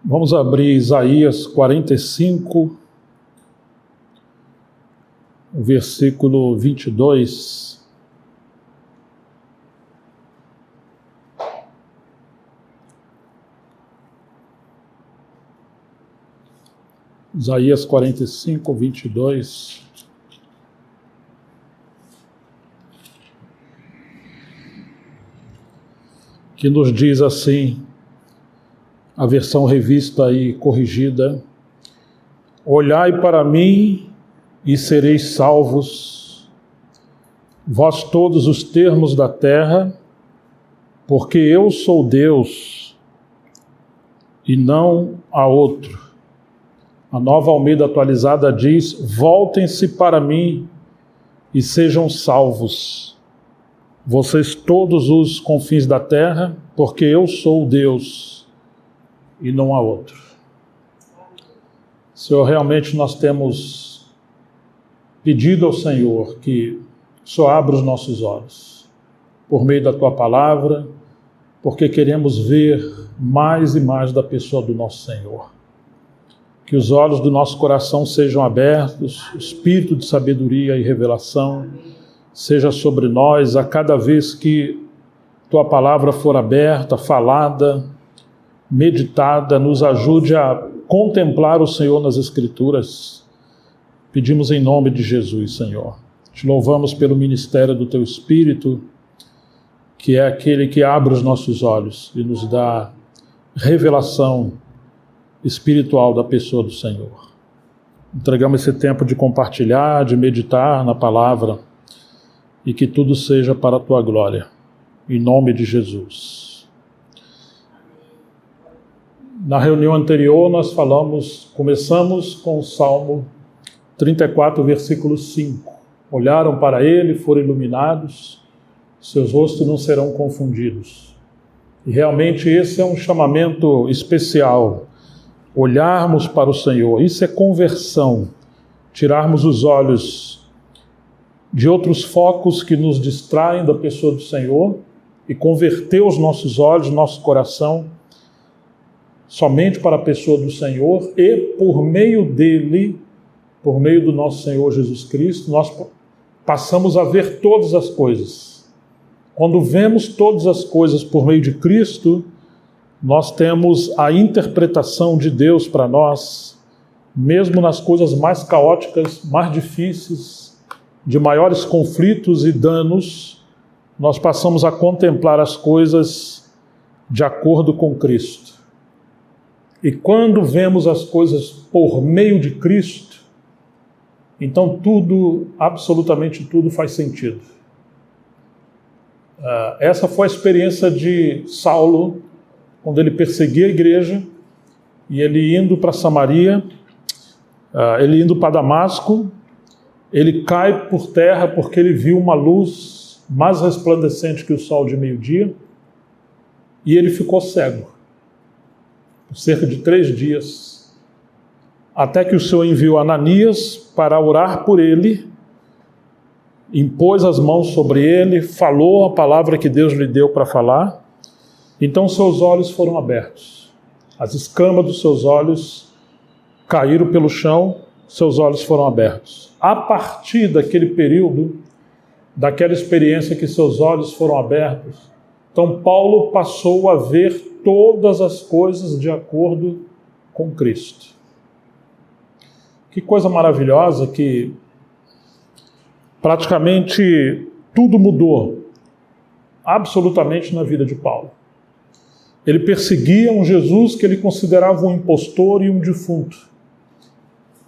Vamos abrir Isaías 45, o versículo 22. Isaías 45, 22. Que nos diz assim, a versão revista e corrigida: olhai para mim e sereis salvos, vós todos os termos da terra, porque eu sou Deus e não há outro. A Nova Almeida Atualizada diz: voltem-se para mim e sejam salvos, vocês todos os confins da terra, porque eu sou Deus e não há outro. Senhor, realmente nós temos pedido ao Senhor que só abra os nossos olhos por meio da Tua Palavra, porque queremos ver mais e mais da pessoa do nosso Senhor. Que os olhos do nosso coração sejam abertos, o espírito de sabedoria e revelação seja sobre nós a cada vez que Tua Palavra for aberta, falada, meditada, nos ajude a contemplar o Senhor nas Escrituras. Pedimos em nome de Jesus, Senhor. Te louvamos pelo ministério do Teu Espírito, que é aquele que abre os nossos olhos e nos dá revelação espiritual da pessoa do Senhor. Entregamos esse tempo de compartilhar, de meditar na palavra, e que tudo seja para a Tua glória, em nome de Jesus. Na reunião anterior nós começamos com o Salmo 34, versículo 5. Olharam para ele, foram iluminados, seus rostos não serão confundidos. E realmente esse é um chamamento especial, olharmos para o Senhor. Isso é conversão, tirarmos os olhos de outros focos que nos distraem da pessoa do Senhor e converter os nossos olhos, nosso coração, somente para a pessoa do Senhor, e por meio dele, por meio do nosso Senhor Jesus Cristo, nós passamos a ver todas as coisas. Quando vemos todas as coisas por meio de Cristo, nós temos a interpretação de Deus para nós, mesmo nas coisas mais caóticas, mais difíceis, de maiores conflitos e danos, nós passamos a contemplar as coisas de acordo com Cristo. E quando vemos as coisas por meio de Cristo, então tudo, absolutamente tudo faz sentido. Essa foi a experiência de Saulo, quando ele perseguia a igreja, e ele indo para Samaria, ele indo para Damasco, ele cai por terra porque ele viu uma luz mais resplandecente que o sol de meio-dia, e ele ficou cego por cerca de 3 dias, até que o Senhor enviou Ananias para orar por ele, impôs as mãos sobre ele, falou a palavra que Deus lhe deu para falar. Então seus olhos foram abertos, as escamas dos seus olhos caíram pelo chão, seus olhos foram abertos. A partir daquele período, daquela experiência que seus olhos foram abertos, então Paulo passou a ver todas as coisas de acordo com Cristo. Que coisa maravilhosa que praticamente tudo mudou, absolutamente na vida de Paulo. Ele perseguia um Jesus que ele considerava um impostor e um defunto.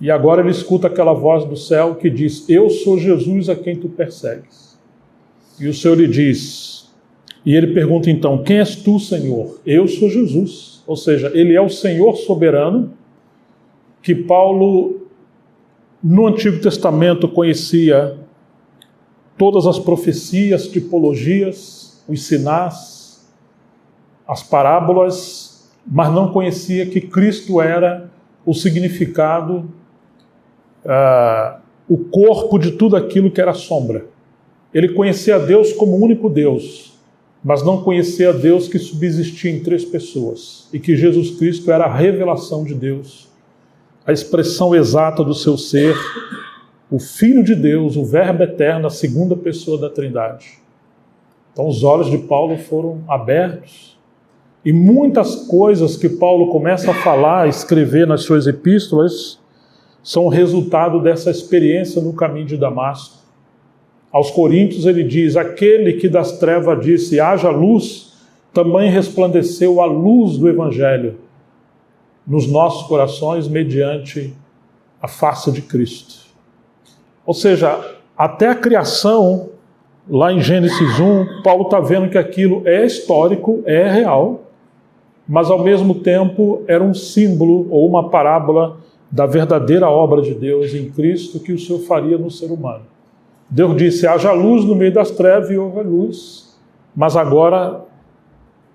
E agora ele escuta aquela voz do céu que diz: eu sou Jesus a quem tu persegues. E o Senhor lhe diz, e ele pergunta então: quem és tu, Senhor? Eu sou Jesus. Ou seja, ele é o Senhor soberano, que Paulo, no Antigo Testamento, conhecia todas as profecias, tipologias, os sinais, as parábolas, mas não conhecia que Cristo era o significado, o corpo de tudo aquilo que era sombra. Ele conhecia Deus como o único Deus, mas não conhecer a Deus que subsistia em 3 pessoas e que Jesus Cristo era a revelação de Deus, a expressão exata do seu ser, o Filho de Deus, o Verbo eterno, a segunda pessoa da Trindade. Então os olhos de Paulo foram abertos e muitas coisas que Paulo começa a falar, a escrever nas suas epístolas, são resultado dessa experiência no caminho de Damasco. Aos Coríntios ele diz: aquele que das trevas disse, haja luz, também resplandeceu a luz do Evangelho nos nossos corações mediante a face de Cristo. Ou seja, até a criação, lá em Gênesis 1, Paulo está vendo que aquilo é histórico, é real, mas ao mesmo tempo era um símbolo ou uma parábola da verdadeira obra de Deus em Cristo que o Senhor faria no ser humano. Deus disse, haja luz no meio das trevas e houve luz, mas agora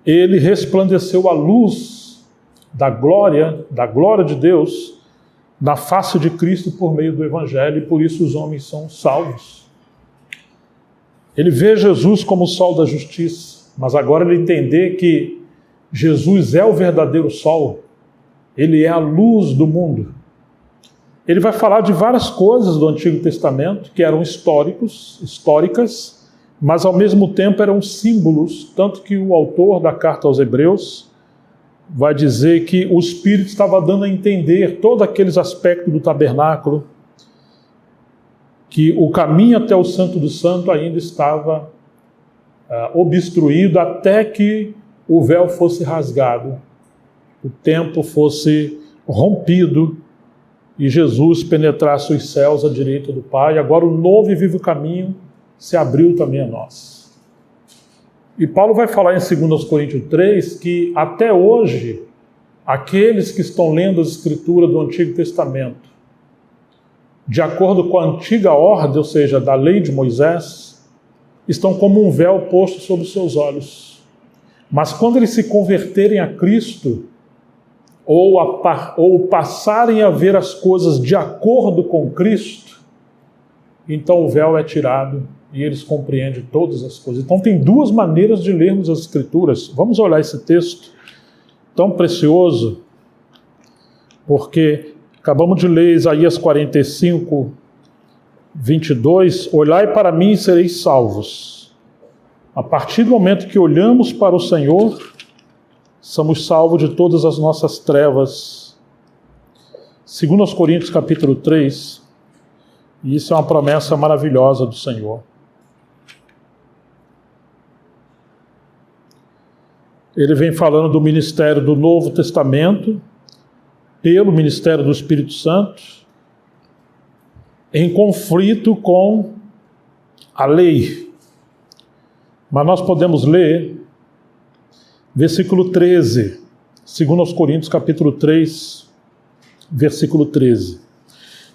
ele resplandeceu a luz da glória de Deus na face de Cristo por meio do Evangelho, e por isso os homens são salvos. Ele vê Jesus como o sol da justiça, mas agora ele entender que Jesus é o verdadeiro sol, ele é a luz do mundo. Ele vai falar de várias coisas do Antigo Testamento que eram históricas, mas ao mesmo tempo eram símbolos, tanto que o autor da carta aos Hebreus vai dizer que o Espírito estava dando a entender todos aqueles aspectos do tabernáculo, que o caminho até o Santo do Santo ainda estava obstruído até que o véu fosse rasgado, o templo fosse rompido, e Jesus penetrasse os céus à direita do Pai. Agora o novo e vivo caminho se abriu também a nós. E Paulo vai falar em 2 Coríntios 3 que até hoje, aqueles que estão lendo as Escrituras do Antigo Testamento, de acordo com a antiga ordem, ou seja, da lei de Moisés, estão como um véu posto sobre os seus olhos. Mas quando eles se converterem a Cristo, ou passarem a ver as coisas de acordo com Cristo, então o véu é tirado e eles compreendem todas as coisas. Então tem 2 maneiras de lermos as Escrituras. Vamos olhar esse texto tão precioso, porque acabamos de ler Isaías 45, 22, olhai para mim e sereis salvos. A partir do momento que olhamos para o Senhor, somos salvos de todas as nossas trevas. 2 Coríntios capítulo 3, e isso é uma promessa maravilhosa do Senhor. Ele vem falando do ministério do Novo Testamento, pelo ministério do Espírito Santo, em conflito com a lei. Mas nós podemos ler versículo 13, 2 Coríntios capítulo 3, versículo 13.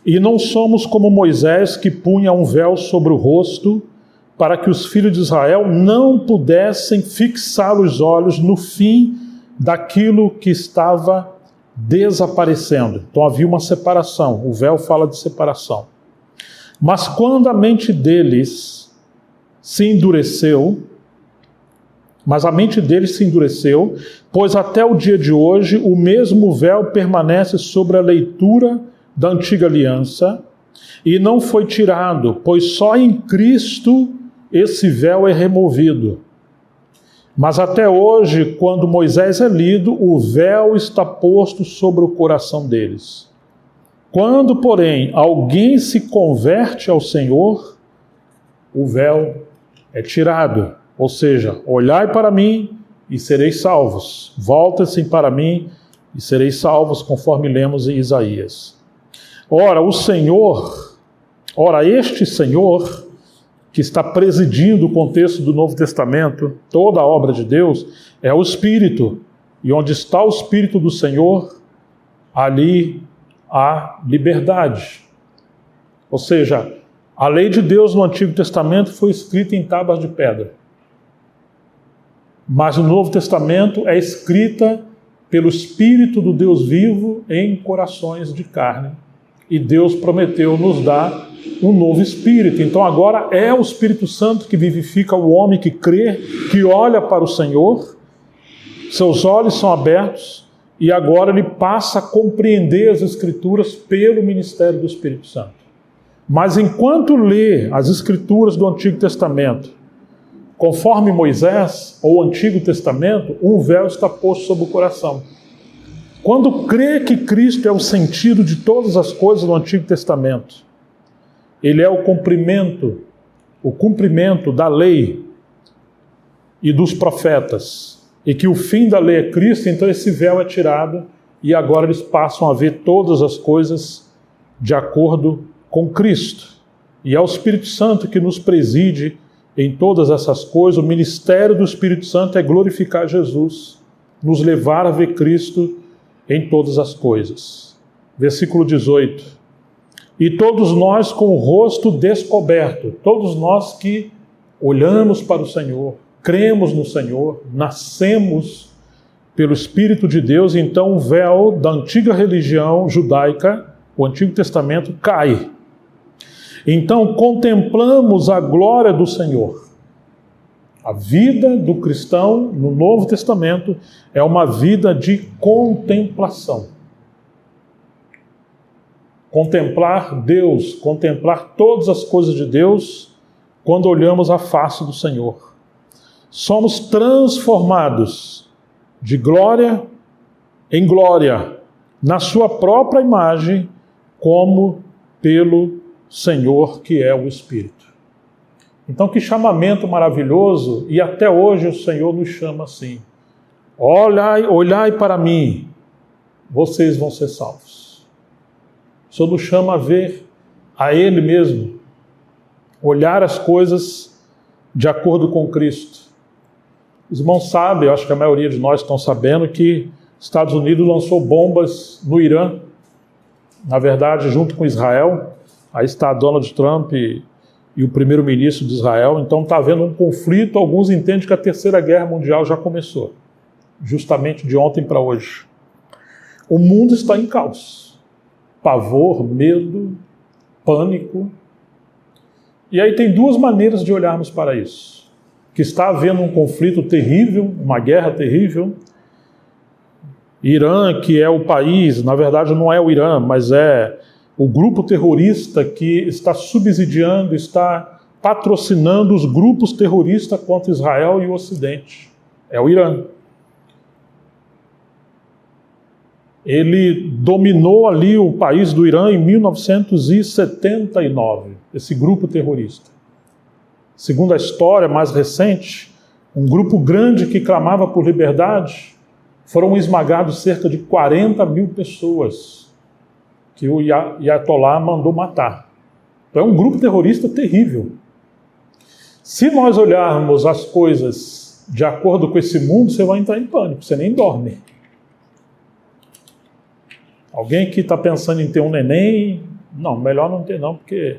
E não somos como Moisés, que punha um véu sobre o rosto, para que os filhos de Israel não pudessem fixar os olhos no fim daquilo que estava desaparecendo. Então havia uma separação, o véu fala de separação. Mas quando a mente deles se endureceu, pois até o dia de hoje o mesmo véu permanece sobre a leitura da antiga aliança e não foi tirado, pois só em Cristo esse véu é removido. Mas até hoje, quando Moisés é lido, o véu está posto sobre o coração deles. Quando, porém, alguém se converte ao Senhor, o véu é tirado. Ou seja, olhai para mim e sereis salvos. Voltem-se para mim e sereis salvos, conforme lemos em Isaías. Ora, este Senhor, que está presidindo o contexto do Novo Testamento, toda a obra de Deus, é o Espírito. E onde está o Espírito do Senhor, ali há liberdade. Ou seja, a lei de Deus no Antigo Testamento foi escrita em tábuas de pedra. Mas no Novo Testamento é escrita pelo Espírito do Deus vivo em corações de carne. E Deus prometeu nos dar um novo espírito. Então agora é o Espírito Santo que vivifica o homem que crê, que olha para o Senhor, seus olhos são abertos e agora ele passa a compreender as Escrituras pelo ministério do Espírito Santo. Mas enquanto lê as Escrituras do Antigo Testamento, conforme Moisés ou o Antigo Testamento, um véu está posto sobre o coração. Quando crê que Cristo é o sentido de todas as coisas do Antigo Testamento, ele é o cumprimento da lei e dos profetas, e que o fim da lei é Cristo, então esse véu é tirado e agora eles passam a ver todas as coisas de acordo com Cristo. E é o Espírito Santo que nos preside em todas essas coisas. O ministério do Espírito Santo é glorificar Jesus, nos levar a ver Cristo em todas as coisas. Versículo 18. E todos nós com o rosto descoberto, todos nós que olhamos para o Senhor, cremos no Senhor, nascemos pelo Espírito de Deus, então o véu da antiga religião judaica, o Antigo Testamento, cai. Então contemplamos a glória do Senhor. A vida do cristão no Novo Testamento é uma vida de contemplação. Contemplar Deus, contemplar todas as coisas de Deus quando olhamos a face do Senhor. Somos transformados de glória em glória, na sua própria imagem, como pelo Senhor que é o Espírito. Então que chamamento maravilhoso, e até hoje o Senhor nos chama assim: olhai para mim, vocês vão ser salvos. O Senhor nos chama a ver a Ele mesmo, olhar as coisas de acordo com Cristo. Os irmãos sabem, eu acho que a maioria de nós estão sabendo, que Estados Unidos lançou bombas no Irã, na verdade junto com Israel. Aí está Donald Trump e o primeiro-ministro de Israel, então está havendo um conflito. Alguns entendem que a Terceira Guerra Mundial já começou, justamente de ontem para hoje. O mundo está em caos. Pavor, medo, pânico. E aí tem duas maneiras de olharmos para isso. Que está havendo um conflito terrível, uma guerra terrível. Irã, que é o país, na verdade não é o Irã, mas é o grupo terrorista que está subsidiando, está patrocinando os grupos terroristas contra Israel e o Ocidente. É o Irã. Ele dominou ali o país do Irã em 1979, esse grupo terrorista. Segundo a história mais recente, um grupo grande que clamava por liberdade, foram esmagados cerca de 40 mil pessoas que o Ayatollah mandou matar. Então é um grupo terrorista terrível. Se nós olharmos as coisas de acordo com esse mundo, você vai entrar em pânico, você nem dorme. Alguém que está pensando em ter um neném, não, melhor não ter não, porque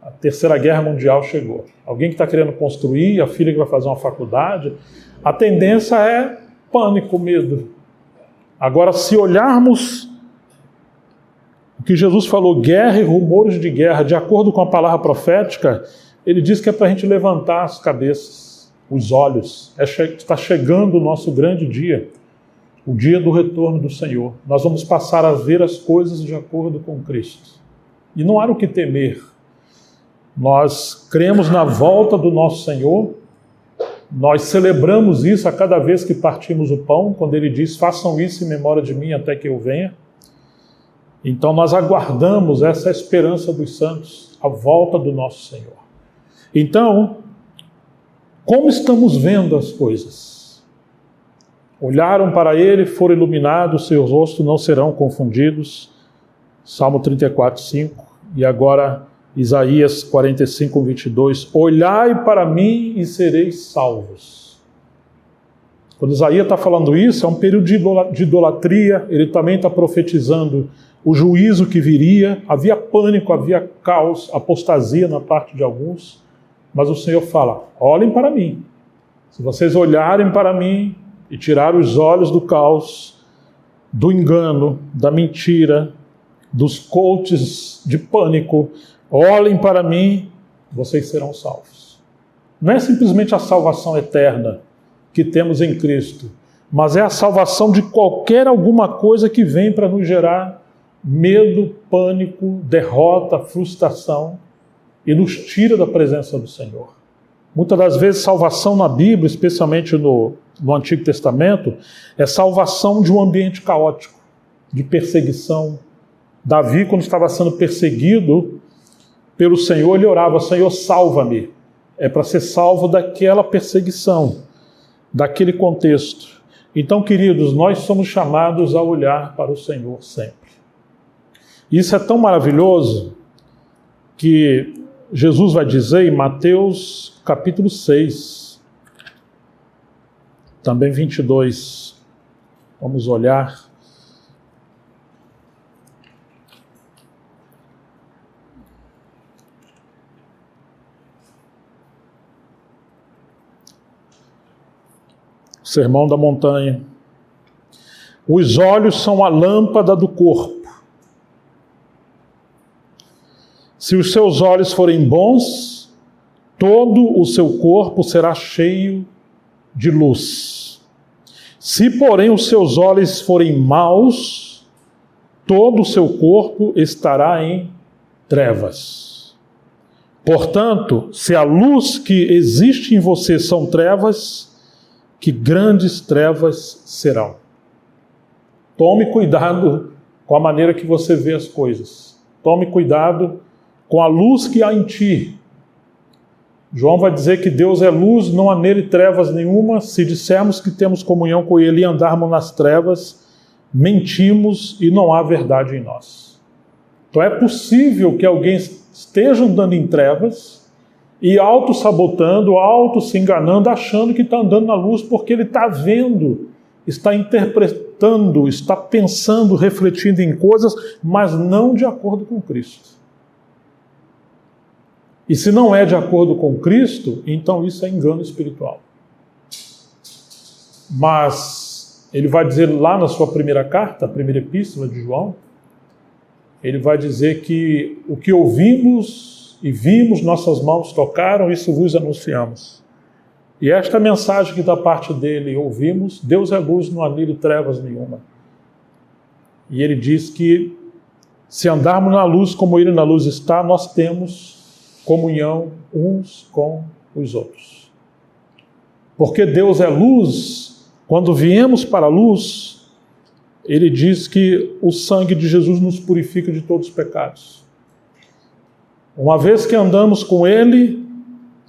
a Terceira Guerra Mundial chegou. Alguém que está querendo construir, a filha que vai fazer uma faculdade, a tendência é pânico, medo. Agora, se olharmos o que Jesus falou, guerra e rumores de guerra, de acordo com a palavra profética, ele diz que é para a gente levantar as cabeças, os olhos. Está chegando o nosso grande dia. O dia do retorno do Senhor. Nós vamos passar a ver as coisas de acordo com Cristo. E não há o que temer. Nós cremos na volta do nosso Senhor. Nós celebramos isso a cada vez que partimos o pão, quando Ele diz, façam isso em memória de mim até que eu venha. Então nós aguardamos essa esperança dos santos, a volta do nosso Senhor. Então, como estamos vendo as coisas? Olharam para ele, foram iluminados, seus rostos não serão confundidos. Salmo 34, 5. E agora Isaías 45, 22. Olhai para mim e sereis salvos. Quando Isaías está falando isso, é um período de idolatria. Ele também está profetizando o juízo que viria. Havia pânico, havia caos, apostasia na parte de alguns. Mas o Senhor fala, olhem para mim. Se vocês olharem para mim e tirar os olhos do caos, do engano, da mentira, dos coaches de pânico, olhem para mim, vocês serão salvos. Não é simplesmente a salvação eterna que temos em Cristo, mas é a salvação de alguma coisa que vem para nos gerar medo, pânico, derrota, frustração e nos tira da presença do Senhor. Muitas das vezes salvação na Bíblia, especialmente no Antigo Testamento, é salvação de um ambiente caótico, de perseguição. Davi, quando estava sendo perseguido pelo Senhor, ele orava: Senhor, salva-me. É para ser salvo daquela perseguição, daquele contexto. Então, queridos, nós somos chamados a olhar para o Senhor sempre. Isso é tão maravilhoso que Jesus vai dizer em Mateus capítulo 6, também 22. Vamos olhar. Sermão da Montanha. Os olhos são a lâmpada do corpo. Se os seus olhos forem bons, todo o seu corpo será cheio de luz. Se, porém, os seus olhos forem maus, todo o seu corpo estará em trevas. Portanto, se a luz que existe em você são trevas, que grandes trevas serão. Tome cuidado com a maneira que você vê as coisas. Tome cuidado com a luz que há em ti. João vai dizer que Deus é luz, não há nele trevas nenhuma. Se dissermos que temos comunhão com ele e andarmos nas trevas, mentimos e não há verdade em nós. Então é possível que alguém esteja andando em trevas e auto-sabotando, se enganando, achando que está andando na luz porque ele está vendo, está interpretando, está pensando, refletindo em coisas, mas não de acordo com Cristo. E se não é de acordo com Cristo, então isso é engano espiritual. Mas ele vai dizer lá na sua primeira carta, a primeira epístola de João, ele vai dizer que o que ouvimos e vimos, nossas mãos tocaram, isso vos anunciamos. E esta mensagem que da parte dele ouvimos: Deus é luz, não há nele trevas nenhuma. E ele diz que se andarmos na luz como ele na luz está, nós temos comunhão uns com os outros. Porque Deus é luz, quando viemos para a luz, ele diz que o sangue de Jesus nos purifica de todos os pecados. Uma vez que andamos com ele,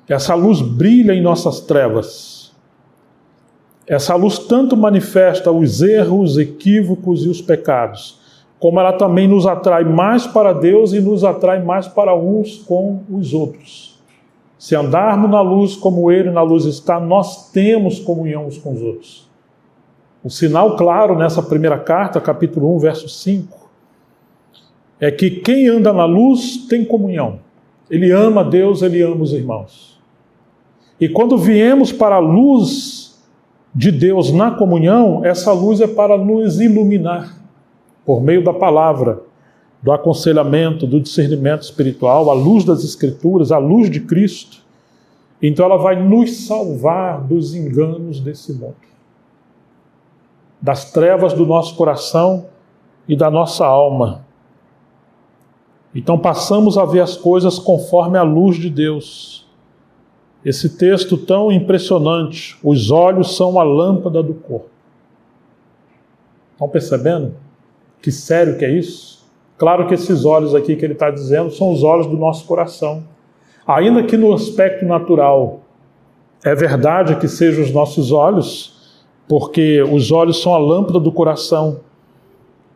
essa luz brilha em nossas trevas. Essa luz tanto manifesta os erros, os equívocos e os pecados, como ela também nos atrai mais para Deus e nos atrai mais para uns com os outros. Se andarmos na luz como ele na luz está, nós temos comunhão uns com os outros. O sinal claro nessa primeira carta, capítulo 1, verso 5, é que quem anda na luz tem comunhão. Ele ama Deus, ele ama os irmãos. E quando viemos para a luz de Deus na comunhão, essa luz é para nos iluminar, por meio da palavra, do aconselhamento, do discernimento espiritual, a luz das Escrituras, a luz de Cristo. Então ela vai nos salvar dos enganos desse mundo, das trevas do nosso coração e da nossa alma. Então passamos a ver as coisas conforme a luz de Deus. Esse texto tão impressionante: os olhos são a lâmpada do corpo. Estão percebendo? Que sério que é isso? Claro que esses olhos aqui que ele está dizendo são os olhos do nosso coração. Ainda que no aspecto natural é verdade que sejam os nossos olhos, porque os olhos são a lâmpada do coração.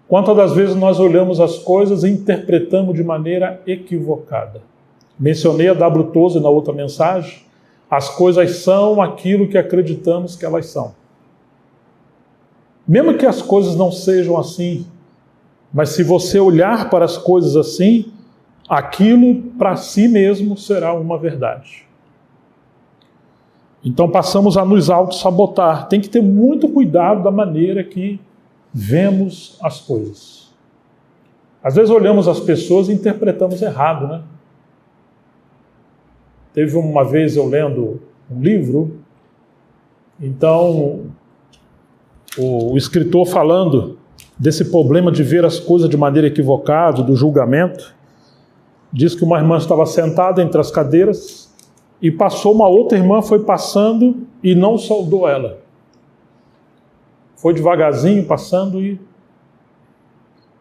Quantas das vezes nós olhamos as coisas e interpretamos de maneira equivocada? Mencionei a W. Tozer na outra mensagem. As coisas são aquilo que acreditamos que elas são. Mesmo que as coisas não sejam assim, mas se você olhar para as coisas assim, aquilo para si mesmo será uma verdade. Então passamos a nos auto-sabotar. Tem que ter muito cuidado da maneira que vemos as coisas. Às vezes olhamos as pessoas e interpretamos errado, né? Teve uma vez eu lendo um livro, então o escritor falando desse problema de ver as coisas de maneira equivocada, do julgamento, diz que uma irmã estava sentada entre as cadeiras e passou uma outra irmã, foi passando e não saudou ela. Foi devagarzinho passando e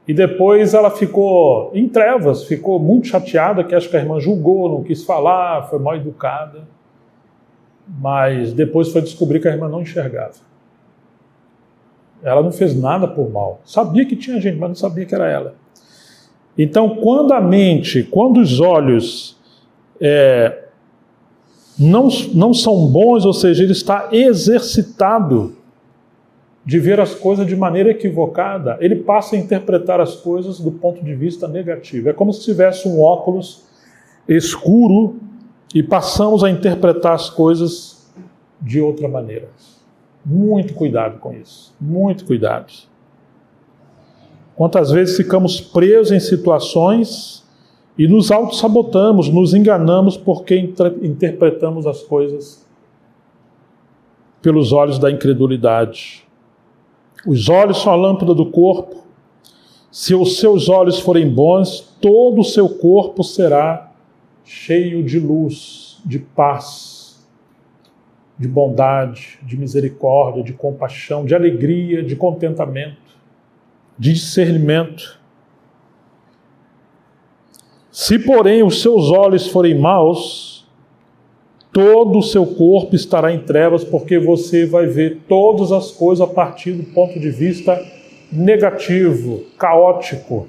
depois ela ficou em trevas, ficou muito chateada, que acho que a irmã julgou, não quis falar, foi mal educada. Mas depois foi descobrir que a irmã não enxergava. Ela não fez nada por mal. Sabia que tinha gente, mas não sabia que era ela. Então, quando a mente, quando os olhos não são bons, ou seja, ele está exercitado de ver as coisas de maneira equivocada, ele passa a interpretar as coisas do ponto de vista negativo. É como se tivesse um óculos escuro e passamos a interpretar as coisas de outra maneira. Muito cuidado com isso, muito cuidado. Quantas vezes ficamos presos em situações e nos auto-sabotamos, nos enganamos porque interpretamos as coisas pelos olhos da incredulidade. Os olhos são a lâmpada do corpo. Se os seus olhos forem bons, todo o seu corpo será cheio de luz, de paz, de bondade, de misericórdia, de compaixão, de alegria, de contentamento, de discernimento. Se, porém, os seus olhos forem maus, todo o seu corpo estará em trevas, porque você vai ver todas as coisas a partir do ponto de vista negativo, caótico.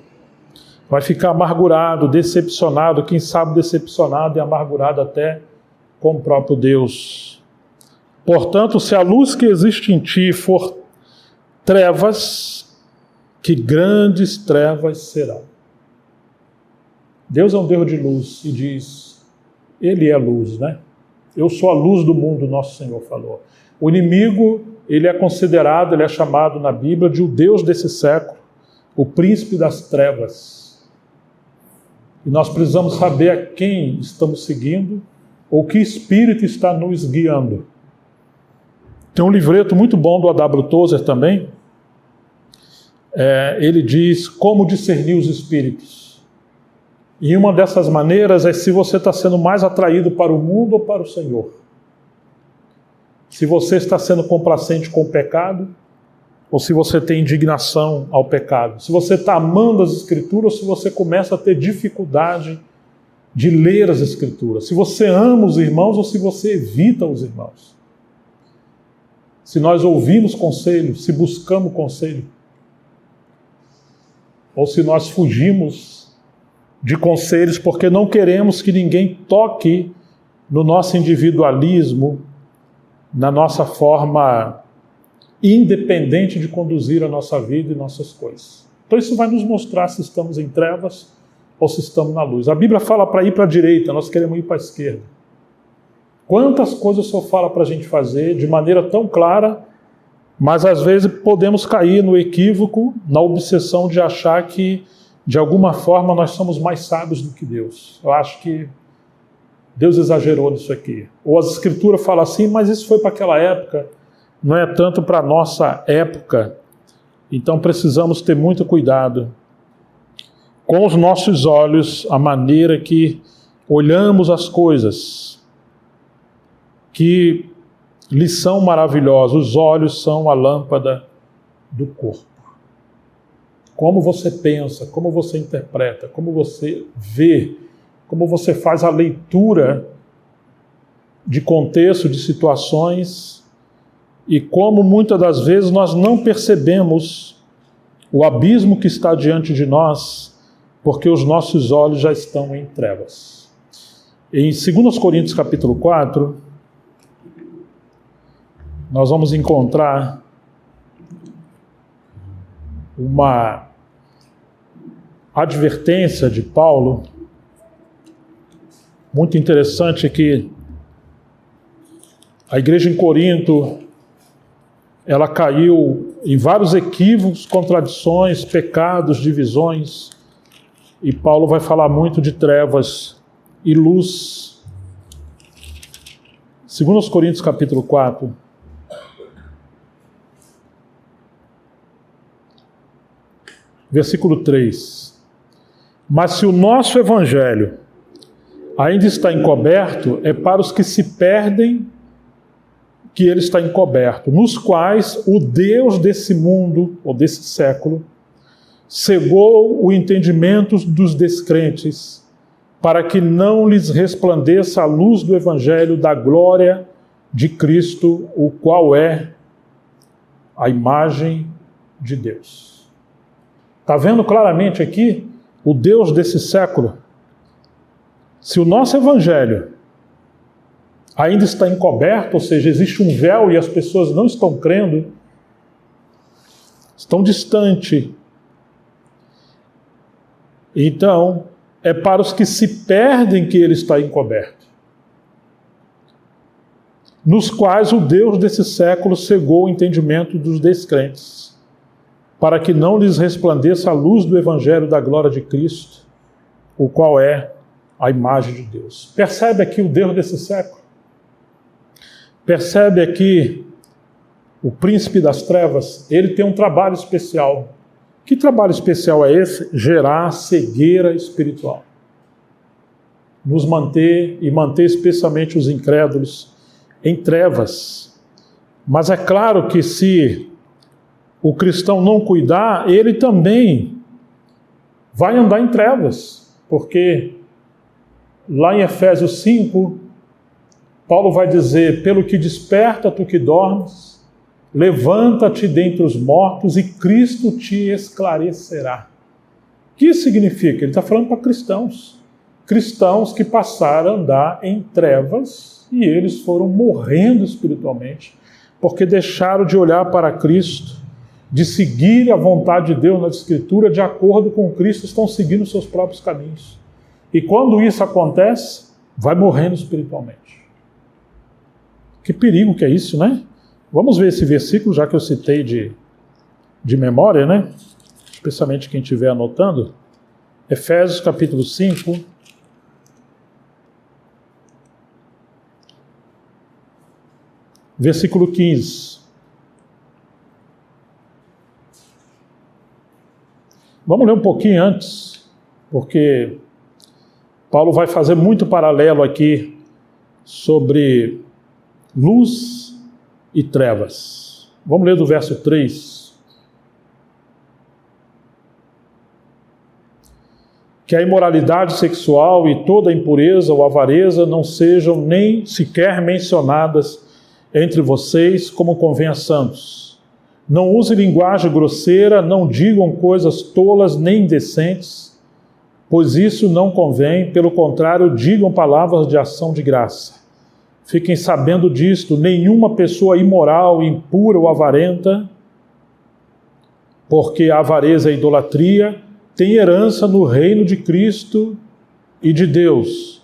Vai ficar amargurado, decepcionado, quem sabe decepcionado e amargurado até com o próprio Deus. Portanto, se a luz que existe em ti for trevas, que grandes trevas serão. Deus é um Deus de luz e diz, Ele é luz, né? Eu sou a luz do mundo, nosso Senhor falou. O inimigo, ele é considerado, ele é chamado na Bíblia de o Deus desse século, o príncipe das trevas. E nós precisamos saber a quem estamos seguindo, ou que espírito está nos guiando. Tem um livreto muito bom do A.W. Tozer também. Ele diz como discernir os espíritos. E uma dessas maneiras é se você está sendo mais atraído para o mundo ou para o Senhor. Se você está sendo complacente com o pecado, ou se você tem indignação ao pecado. Se você está amando as Escrituras, ou se você começa a ter dificuldade de ler as Escrituras. Se você ama os irmãos, ou se você evita os irmãos. Se nós ouvimos conselho, se buscamos conselho. Ou se nós fugimos de conselhos porque não queremos que ninguém toque no nosso individualismo, na nossa forma independente de conduzir a nossa vida e nossas coisas. Então isso vai nos mostrar se estamos em trevas ou se estamos na luz. A Bíblia fala para ir para a direita, nós queremos ir para a esquerda. Quantas coisas o Senhor fala para a gente fazer de maneira tão clara, mas às vezes podemos cair no equívoco, na obsessão de achar que de alguma forma nós somos mais sábios do que Deus. Eu acho que Deus exagerou nisso aqui. Ou as Escrituras falam assim, mas isso foi para aquela época, não é tanto para a nossa época. Então precisamos ter muito cuidado com os nossos olhos, a maneira que olhamos as coisas. Que lição maravilhosa, os olhos são a lâmpada do corpo. Como você pensa, como você interpreta, como você vê, como você faz a leitura de contexto, de situações, e como muitas das vezes nós não percebemos o abismo que está diante de nós, porque os nossos olhos já estão em trevas. Em 2 Coríntios capítulo 4, nós vamos encontrar uma advertência de Paulo, muito interessante, que a igreja em Corinto, ela caiu em vários equívocos, contradições, pecados, divisões, E Paulo vai falar muito de trevas e luz. 2 Coríntios capítulo 4. Versículo 3. Mas se o nosso evangelho ainda está encoberto, é para os que se perdem que ele está encoberto, nos quais o Deus desse mundo, ou desse século, cegou o entendimento dos descrentes, para que não lhes resplandeça a luz do evangelho da glória de Cristo, o qual é a imagem de Deus. Está vendo claramente aqui o Deus desse século? Se o nosso evangelho ainda está encoberto, ou seja, existe um véu e as pessoas não estão crendo, estão distantes, então é para os que se perdem que ele está encoberto, nos quais o Deus desse século cegou o entendimento dos descrentes, para que não lhes resplandeça a luz do evangelho da glória de Cristo, o qual é a imagem de Deus. Percebe aqui o Deus desse século? Percebe aqui o príncipe das trevas? Ele tem um trabalho especial. Que trabalho especial é esse? Gerar cegueira espiritual. Nos manter e manter especialmente os incrédulos em trevas. Mas é claro que se o cristão não cuidar, ele também vai andar em trevas, porque lá em Efésios 5, Paulo vai dizer: pelo que desperta tu que dormes, levanta-te dentre os mortos e Cristo te esclarecerá. O que isso significa? Ele está falando para cristãos. Cristãos que passaram a andar em trevas e eles foram morrendo espiritualmente, porque deixaram de olhar para Cristo, de seguir a vontade de Deus na Escritura, de acordo com Cristo, estão seguindo seus próprios caminhos. E quando isso acontece, vai morrendo espiritualmente. Que perigo que é isso, né? Vamos ver esse versículo, já que eu citei de memória, né? Especialmente quem estiver anotando. Efésios capítulo 5. Versículo 15. Vamos ler um pouquinho antes, porque Paulo vai fazer muito paralelo aqui sobre luz e trevas. Vamos ler do verso 3. Que a imoralidade sexual e toda a impureza ou avareza não sejam nem sequer mencionadas entre vocês, como convém a santos. Não use linguagem grosseira, não digam coisas tolas nem indecentes, pois isso não convém, pelo contrário, digam palavras de ação de graça. Fiquem sabendo disto: nenhuma pessoa imoral, impura ou avarenta, porque a avareza e a idolatria tem herança no reino de Cristo e de Deus.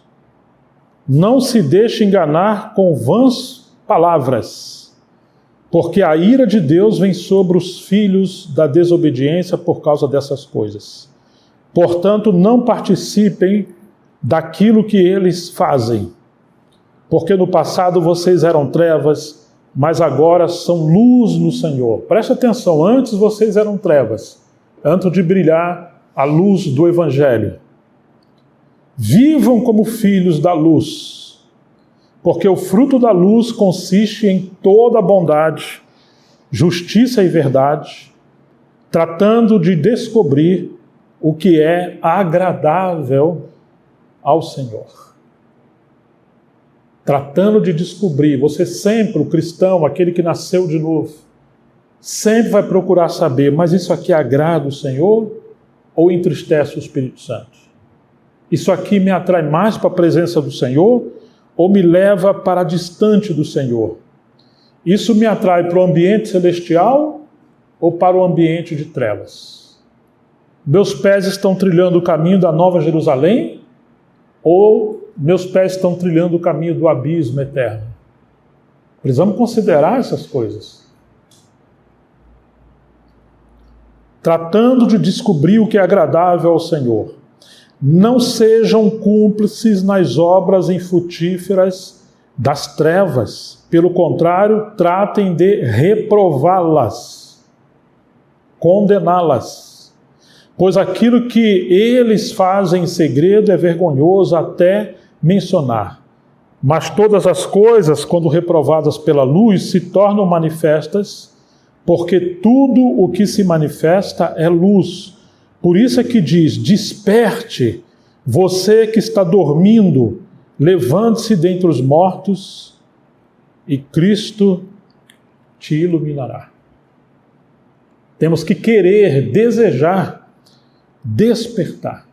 Não se deixe enganar com vãs palavras, porque a ira de Deus vem sobre os filhos da desobediência por causa dessas coisas. Portanto, não participem daquilo que eles fazem, porque no passado vocês eram trevas, mas agora são luz no Senhor. Preste atenção, antes vocês eram trevas, antes de brilhar a luz do Evangelho. Vivam como filhos da luz, porque o fruto da luz consiste em toda bondade, justiça e verdade, tratando de descobrir o que é agradável ao Senhor. Tratando de descobrir, você sempre, o cristão, aquele que nasceu de novo, sempre vai procurar saber, mas isso aqui agrada o Senhor ou entristece o Espírito Santo? Isso aqui me atrai mais para a presença do Senhor ou me leva para distante do Senhor? Isso me atrai para o ambiente celestial ou para o ambiente de trevas? Meus pés estão trilhando o caminho da Nova Jerusalém ou meus pés estão trilhando o caminho do abismo eterno? Precisamos considerar essas coisas. Tratando de descobrir o que é agradável ao Senhor. não sejam cúmplices nas obras infrutíferas das trevas. Pelo contrário, tratem de reprová-las, condená-las. Pois aquilo que eles fazem em segredo é vergonhoso até mencionar. Mas todas as coisas, quando reprovadas pela luz, se tornam manifestas, porque tudo o que se manifesta é luz. Por isso é que diz: desperte, você que está dormindo, levante-se dentre os mortos e Cristo te iluminará. Temos que querer, desejar, despertar,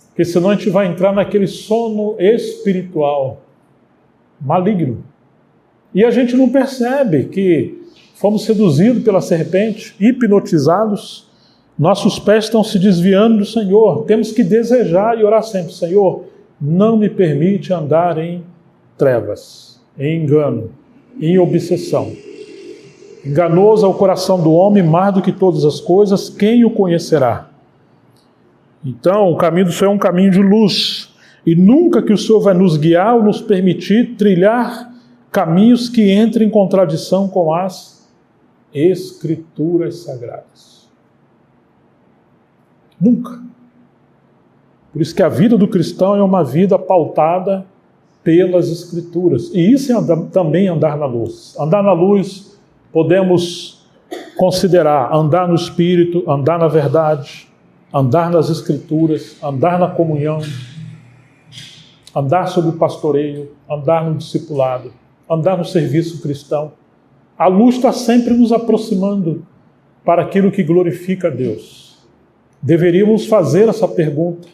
porque senão a gente vai entrar naquele sono espiritual maligno. E a gente não percebe que fomos seduzidos pela serpente, hipnotizados, nossos pés estão se desviando do Senhor. Temos que desejar e orar sempre: Senhor, não me permite andar em trevas, em engano, em obsessão. Enganoso é o coração do homem mais do que todas as coisas, quem o conhecerá? Então, o caminho do Senhor é um caminho de luz, e nunca que o Senhor vai nos guiar ou nos permitir trilhar caminhos que entrem em contradição com as Escrituras Sagradas. Nunca. Por isso que a vida do cristão é uma vida pautada pelas Escrituras. E isso é também andar na luz. Andar na luz, podemos considerar andar no Espírito, andar na verdade, andar nas Escrituras, andar na comunhão, andar sob o pastoreio, andar no discipulado, andar no serviço cristão. A luz está sempre nos aproximando para aquilo que glorifica a Deus. Deveríamos fazer essa pergunta,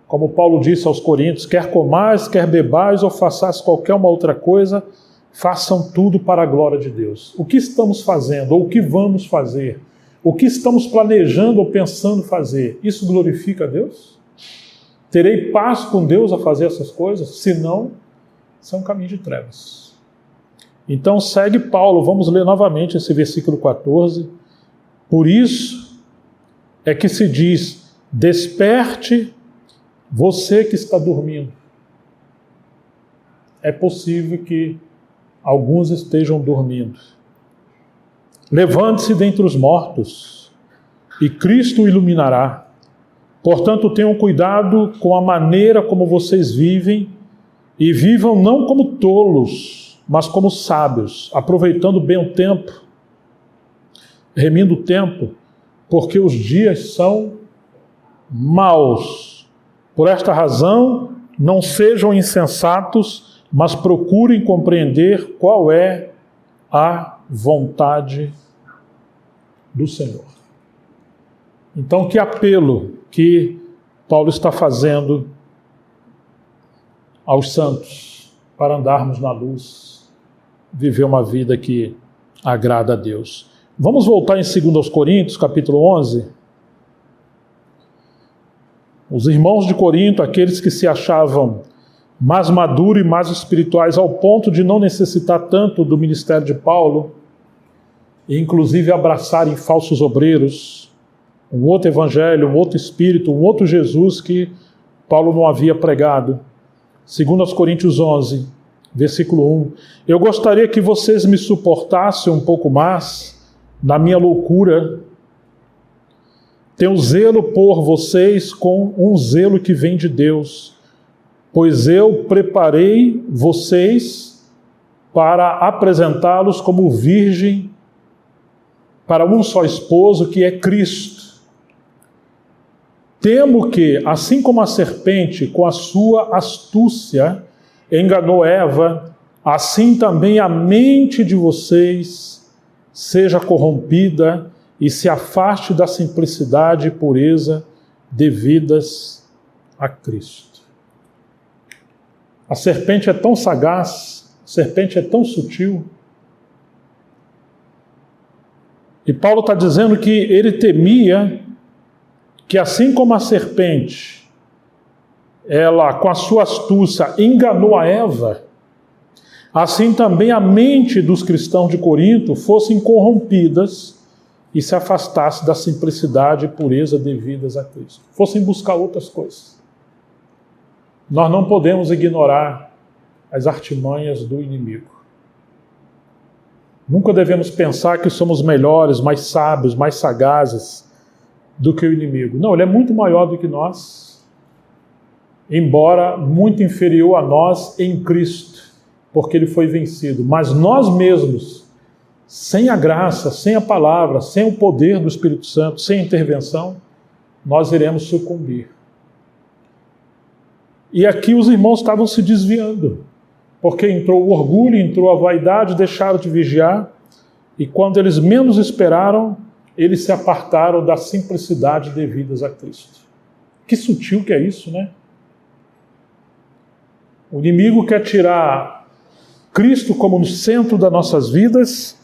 como Paulo disse aos Coríntios: quer comais, quer bebais ou façais qualquer uma outra coisa, façam tudo para a glória de Deus. O que estamos fazendo, ou o que vamos fazer, o que estamos planejando ou pensando fazer, isso glorifica a Deus? Terei paz com Deus a fazer essas coisas? Se não, isso é um caminho de trevas. Então segue Paulo, vamos ler novamente esse versículo 14. Por isso é que se diz: desperte, você que está dormindo. É possível que alguns estejam dormindo. Levante-se dentre os mortos, e Cristo o iluminará. Portanto, tenham cuidado com a maneira como vocês vivem, e vivam não como tolos, mas como sábios, aproveitando bem o tempo, remindo o tempo, porque os dias são maus. Por esta razão, não sejam insensatos, mas procurem compreender qual é a vontade do Senhor. Então, que apelo que Paulo está fazendo aos santos para andarmos na luz, viver uma vida que agrada a Deus. Vamos voltar em 2 Coríntios, capítulo 11. Os irmãos de Corinto, aqueles que se achavam mais maduros e mais espirituais ao ponto de não necessitar tanto do ministério de Paulo, e inclusive abraçarem falsos obreiros, um outro evangelho, um outro espírito, um outro Jesus que Paulo não havia pregado. 2 Coríntios 11, versículo 1. Eu gostaria que vocês me suportassem um pouco mais na minha loucura. Tenho zelo por vocês com um zelo que vem de Deus, pois eu preparei vocês para apresentá-los como virgem para um só esposo, que é Cristo. Temo que, assim como a serpente, com a sua astúcia, enganou Eva, assim também a mente de vocês seja corrompida e se afaste da simplicidade e pureza devidas a Cristo. A serpente é tão sagaz, a serpente é tão sutil. E Paulo está dizendo que ele temia que, assim como a serpente, ela, com a sua astúcia, enganou a Eva, assim também a mente dos cristãos de Corinto fossem corrompidas e se afastasse da simplicidade e pureza devidas a Cristo. Fossem buscar outras coisas. nós não podemos ignorar as artimanhas do inimigo. Nunca devemos pensar que somos melhores, mais sábios, mais sagazes do que o inimigo. Não, ele é muito maior do que nós, embora muito inferior a nós em Cristo, porque ele foi vencido. Mas nós mesmos, sem a graça, sem a palavra, sem o poder do Espírito Santo, sem a intervenção, nós iremos sucumbir. E aqui os irmãos estavam se desviando, porque entrou o orgulho, entrou a vaidade, deixaram de vigiar, e quando eles menos esperaram, eles se apartaram da simplicidade devidas a Cristo. Que sutil que é isso, né? O inimigo quer tirar Cristo como no centro das nossas vidas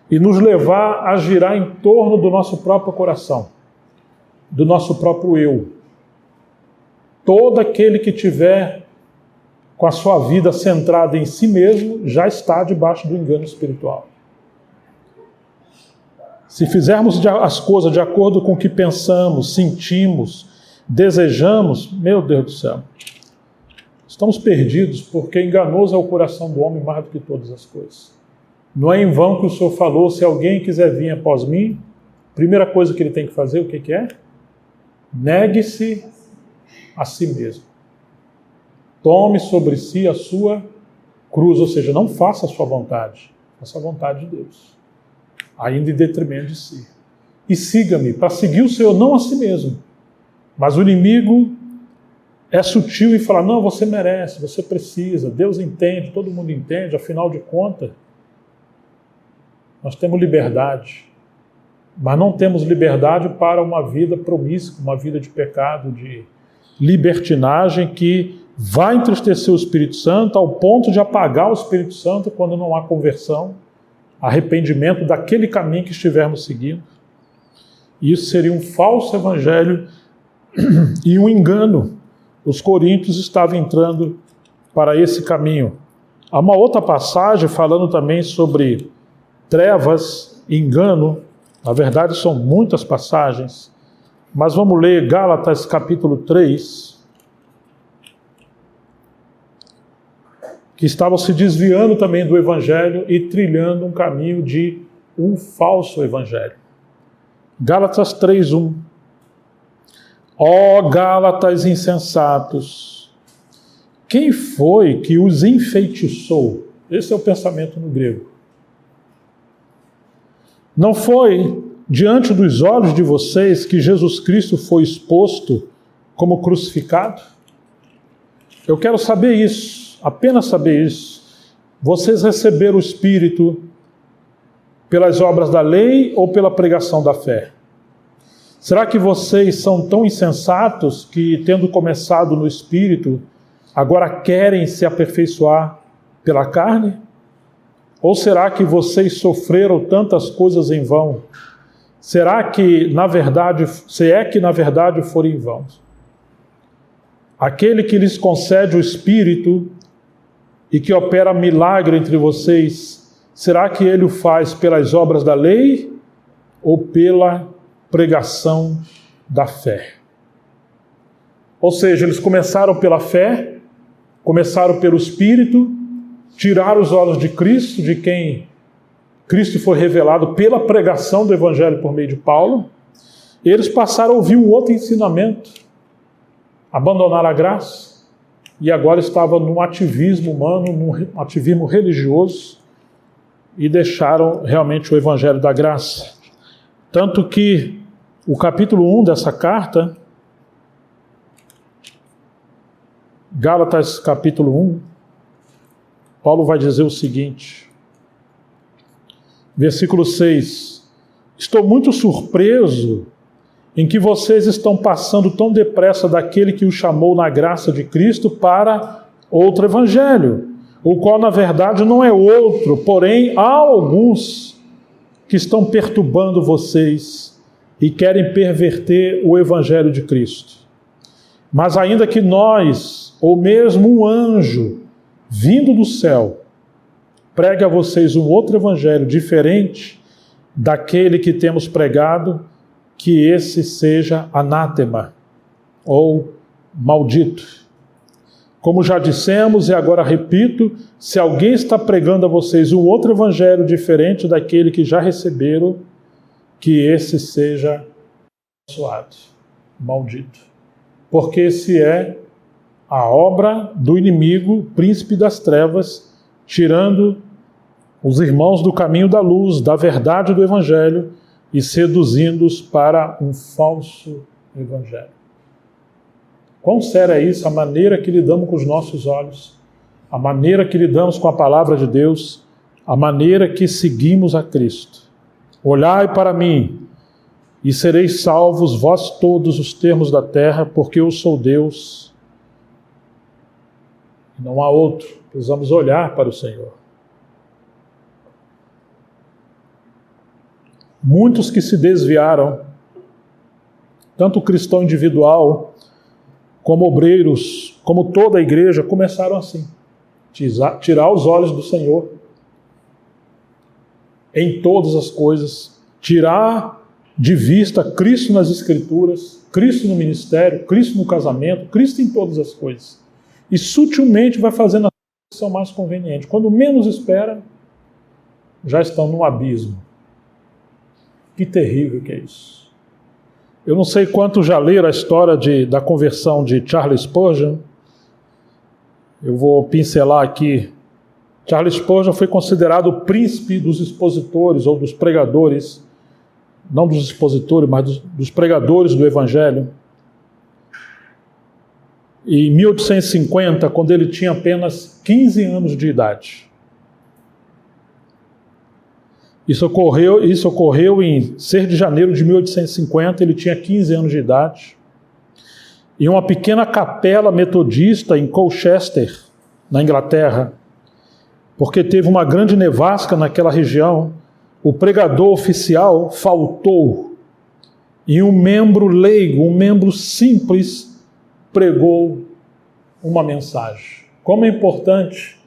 e nos levar a girar em torno do nosso próprio coração, do nosso próprio eu. Todo aquele que tiver com a sua vida centrada em si mesmo já está debaixo do engano espiritual. Se fizermos as coisas de acordo com o que pensamos, sentimos, desejamos, meu Deus do céu, estamos perdidos, porque enganoso é o coração do homem mais do que todas as coisas. Não é em vão que o Senhor falou, se alguém quiser vir após mim, a primeira coisa que ele tem que fazer, o que é? Negue-se a si mesmo. Tome sobre si a sua cruz, ou seja, não faça a sua vontade, faça a vontade de Deus, ainda em detrimento de si. E siga-me, para seguir o Senhor, não a si mesmo. Mas o inimigo é sutil e fala, não, você merece, você precisa, Deus entende, todo mundo entende, afinal de contas, nós temos liberdade, mas não temos liberdade para uma vida promíscua, uma vida de pecado, de libertinagem que vai entristecer o Espírito Santo ao ponto de apagar o Espírito Santo quando não há conversão, arrependimento daquele caminho que estivermos seguindo. Isso seria um falso evangelho e um engano. Os coríntios estavam entrando para esse caminho. Há uma outra passagem falando também sobre trevas, engano. Na verdade, são muitas passagens. Mas vamos ler Gálatas capítulo 3, que estavam se desviando também do evangelho e trilhando um caminho de um falso evangelho. Gálatas 3:1. Ó Gálatas insensatos, quem foi que os enfeitiçou? Esse é o pensamento no grego. Não foi diante dos olhos de vocês que Jesus Cristo foi exposto como crucificado? Eu quero saber isso, apenas saber isso. Vocês receberam o Espírito pelas obras da lei ou pela pregação da fé? Será que vocês são tão insensatos que, tendo começado no Espírito, agora querem se aperfeiçoar pela carne? Ou será que vocês sofreram tantas coisas em vão? Será que, na verdade, se é que na verdade forem em vão? Aquele que lhes concede o Espírito e que opera milagre entre vocês, será que ele o faz pelas obras da lei ou pela pregação da fé? Ou seja, eles começaram pela fé, começaram pelo Espírito, tiraram os olhos de Cristo, de quem Cristo foi revelado pela pregação do Evangelho por meio de Paulo. Eles passaram a ouvir um outro ensinamento, abandonaram a graça e agora estavam num ativismo humano, num ativismo religioso e deixaram realmente o Evangelho da graça. Tanto que o capítulo 1 dessa carta, Gálatas capítulo 1, Paulo vai dizer o seguinte, versículo 6, estou muito surpreso em que vocês estão passando tão depressa daquele que o chamou na graça de Cristo para outro evangelho, o qual na verdade não é outro, porém há alguns que estão perturbando vocês e querem perverter o evangelho de Cristo. Mas ainda que nós, ou mesmo um anjo, vindo do céu, pregue a vocês um outro evangelho diferente daquele que temos pregado, que esse seja anátema ou maldito. Como já dissemos e agora repito, se alguém está pregando a vocês um outro evangelho diferente daquele que já receberam, que esse seja abençoado, maldito. Porque esse é a obra do inimigo, príncipe das trevas, tirando os irmãos do caminho da luz, da verdade do evangelho e seduzindo-os para um falso evangelho. Quão séria é isso, a maneira que lidamos com os nossos olhos, a maneira que lidamos com a palavra de Deus, a maneira que seguimos a Cristo. Olhai para mim e sereis salvos vós todos os termos da terra, porque eu sou Deus. Não há outro. Precisamos olhar para o Senhor. Muitos que se desviaram, tanto o cristão individual, como obreiros, como toda a igreja, começaram assim. Tirar os olhos do Senhor em todas as coisas. Tirar de vista Cristo nas Escrituras, Cristo no ministério, Cristo no casamento, Cristo em todas as coisas. E sutilmente vai fazendo a coisa que são mais convenientes. Quando menos espera, já estão num abismo. Que terrível que é isso. Eu não sei quantos já leram a história da conversão de Charles Spurgeon. Eu vou pincelar aqui. Charles Spurgeon foi considerado o príncipe dos expositores ou dos pregadores, não dos expositores, mas dos pregadores do Evangelho. Em 1850, quando ele tinha apenas 15 anos de idade. Isso ocorreu em 6 de janeiro de 1850, ele tinha 15 anos de idade. Em uma pequena capela metodista em Colchester, na Inglaterra, porque teve uma grande nevasca naquela região, o pregador oficial faltou e um membro leigo, um membro simples, pregou uma mensagem. Como é importante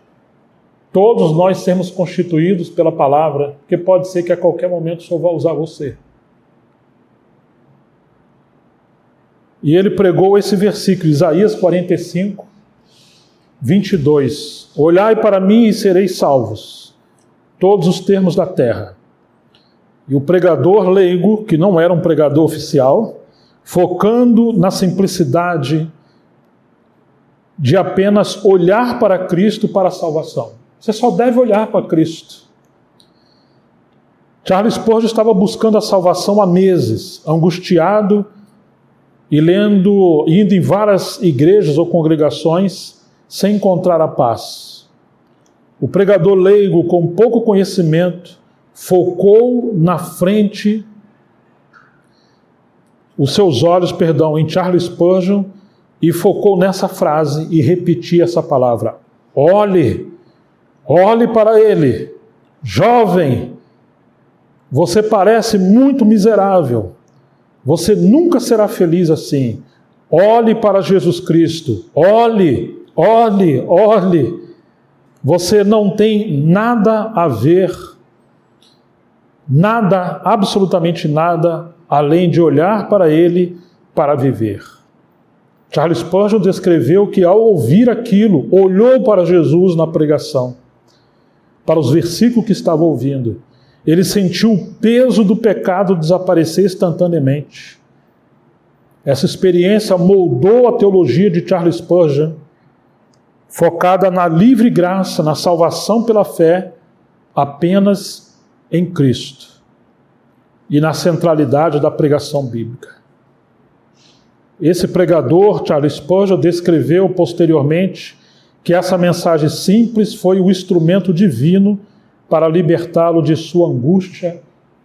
todos nós sermos constituídos pela palavra, porque pode ser que a qualquer momento o Senhor vá usar você. E ele pregou esse versículo, Isaías 45, 22. Olhai para mim e sereis salvos, todos os termos da terra. E o pregador leigo, que não era um pregador oficial, focando na simplicidade de apenas olhar para Cristo para a salvação. Você só deve olhar para Cristo. Charles Spurgeon estava buscando a salvação há meses, angustiado e indo em várias igrejas ou congregações sem encontrar a paz. O pregador leigo, com pouco conhecimento, focou na frente os seus olhos, em Charles Spurgeon e focou nessa frase e repetia essa palavra: olhe para ele, jovem, você parece muito miserável, você nunca será feliz assim. Olhe para Jesus Cristo, olhe. Você não tem nada a ver, nada, absolutamente nada, além de olhar para ele para viver. Charles Spurgeon descreveu que ao ouvir aquilo, olhou para Jesus na pregação, para os versículos que estava ouvindo. Ele sentiu o peso do pecado desaparecer instantaneamente. Essa experiência moldou a teologia de Charles Spurgeon, focada na livre graça, na salvação pela fé, apenas em Cristo, e na centralidade da pregação bíblica. Esse pregador, Charles Spurgeon, descreveu posteriormente que essa mensagem simples foi o instrumento divino para libertá-lo de sua angústia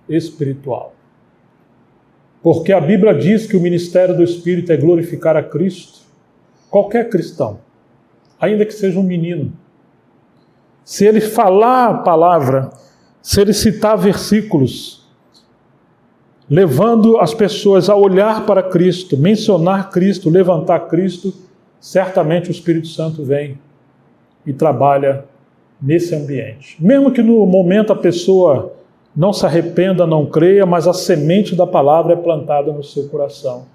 espiritual. Porque a Bíblia diz que o ministério do Espírito é glorificar a Cristo. Qualquer cristão, ainda que seja um menino, se ele falar a palavra, se ele citar versículos, levando as pessoas a olhar para Cristo, mencionar Cristo, levantar Cristo, certamente o Espírito Santo vem e trabalha nesse ambiente. Mesmo que no momento a pessoa não se arrependa, não creia, mas a semente da palavra é plantada no seu coração,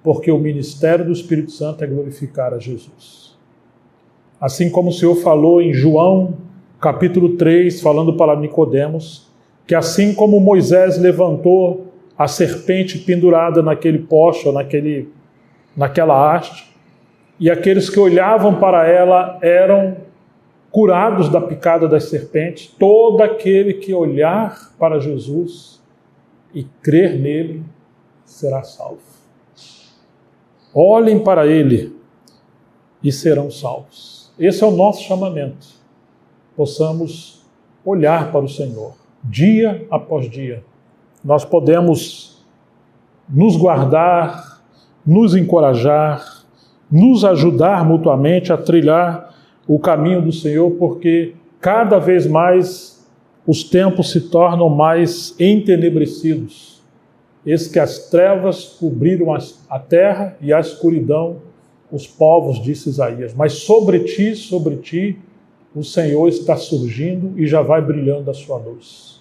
porque o ministério do Espírito Santo é glorificar a Jesus. Assim como o Senhor falou em João, capítulo 3, falando para Nicodemos, que assim como Moisés levantou a serpente pendurada naquele poste, ou naquela haste, e aqueles que olhavam para ela eram curados da picada das serpentes, todo aquele que olhar para Jesus e crer nele será salvo. Olhem para ele e serão salvos. Esse é o nosso chamamento. Possamos olhar para o Senhor, dia após dia. Nós podemos nos guardar, nos encorajar, nos ajudar mutuamente a trilhar o caminho do Senhor, porque cada vez mais os tempos se tornam mais entenebrecidos. Eis que as trevas cobriram a terra e a escuridão os povos, disse Isaías. Mas sobre ti, o Senhor está surgindo e já vai brilhando a sua luz.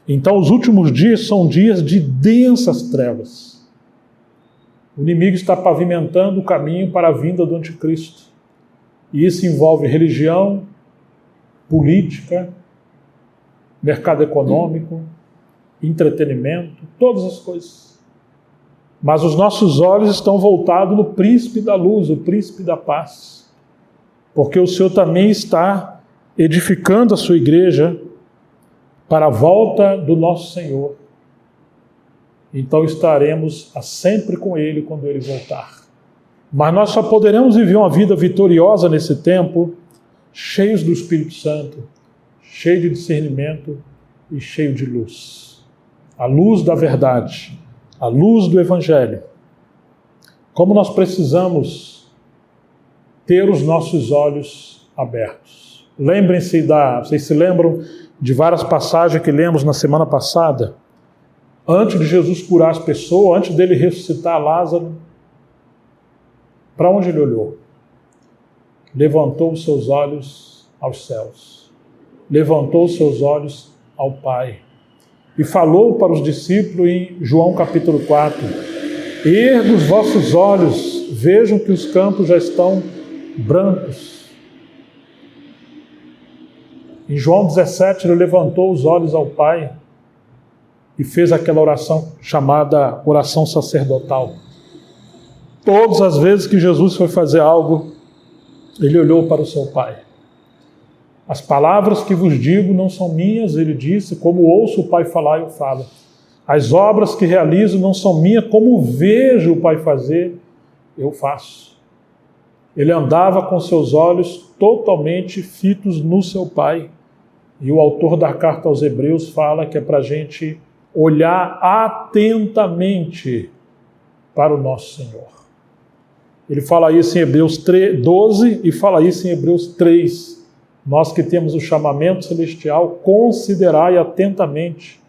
Então os últimos dias são dias de densas trevas. O inimigo está pavimentando o caminho para a vinda do anticristo. E isso envolve religião, política, mercado econômico, entretenimento, todas as coisas. Mas os nossos olhos estão voltados no príncipe da luz, o príncipe da paz. Porque o Senhor também está edificando a sua igreja para a volta do nosso Senhor. Então estaremos sempre com Ele quando Ele voltar. Mas nós só poderemos viver uma vida vitoriosa nesse tempo, cheios do Espírito Santo, cheio de discernimento e cheio de luz. A luz da verdade, a luz do Evangelho. Como nós precisamos ter os nossos olhos abertos. Lembrem-se vocês se lembram de várias passagens que lemos na semana passada? Antes de Jesus curar as pessoas, antes dele ressuscitar Lázaro, para onde ele olhou? Levantou os seus olhos aos céus. Levantou os seus olhos ao Pai. E falou para os discípulos em João capítulo 4, erga os vossos olhos, vejam que os campos já estão brancos. Em João 17, ele levantou os olhos ao Pai e fez aquela oração chamada oração sacerdotal. Todas as vezes que Jesus foi fazer algo, ele olhou para o seu Pai. As palavras que vos digo não são minhas, ele disse, como ouço o Pai falar, eu falo. As obras que realizo não são minhas, como vejo o Pai fazer, eu faço. Ele andava com seus olhos totalmente fitos no seu Pai. E o autor da carta aos Hebreus fala que é para a gente olhar atentamente para o nosso Senhor. Ele fala isso em Hebreus 12 e fala isso em Hebreus 3. Nós que temos o chamamento celestial, considerai atentamente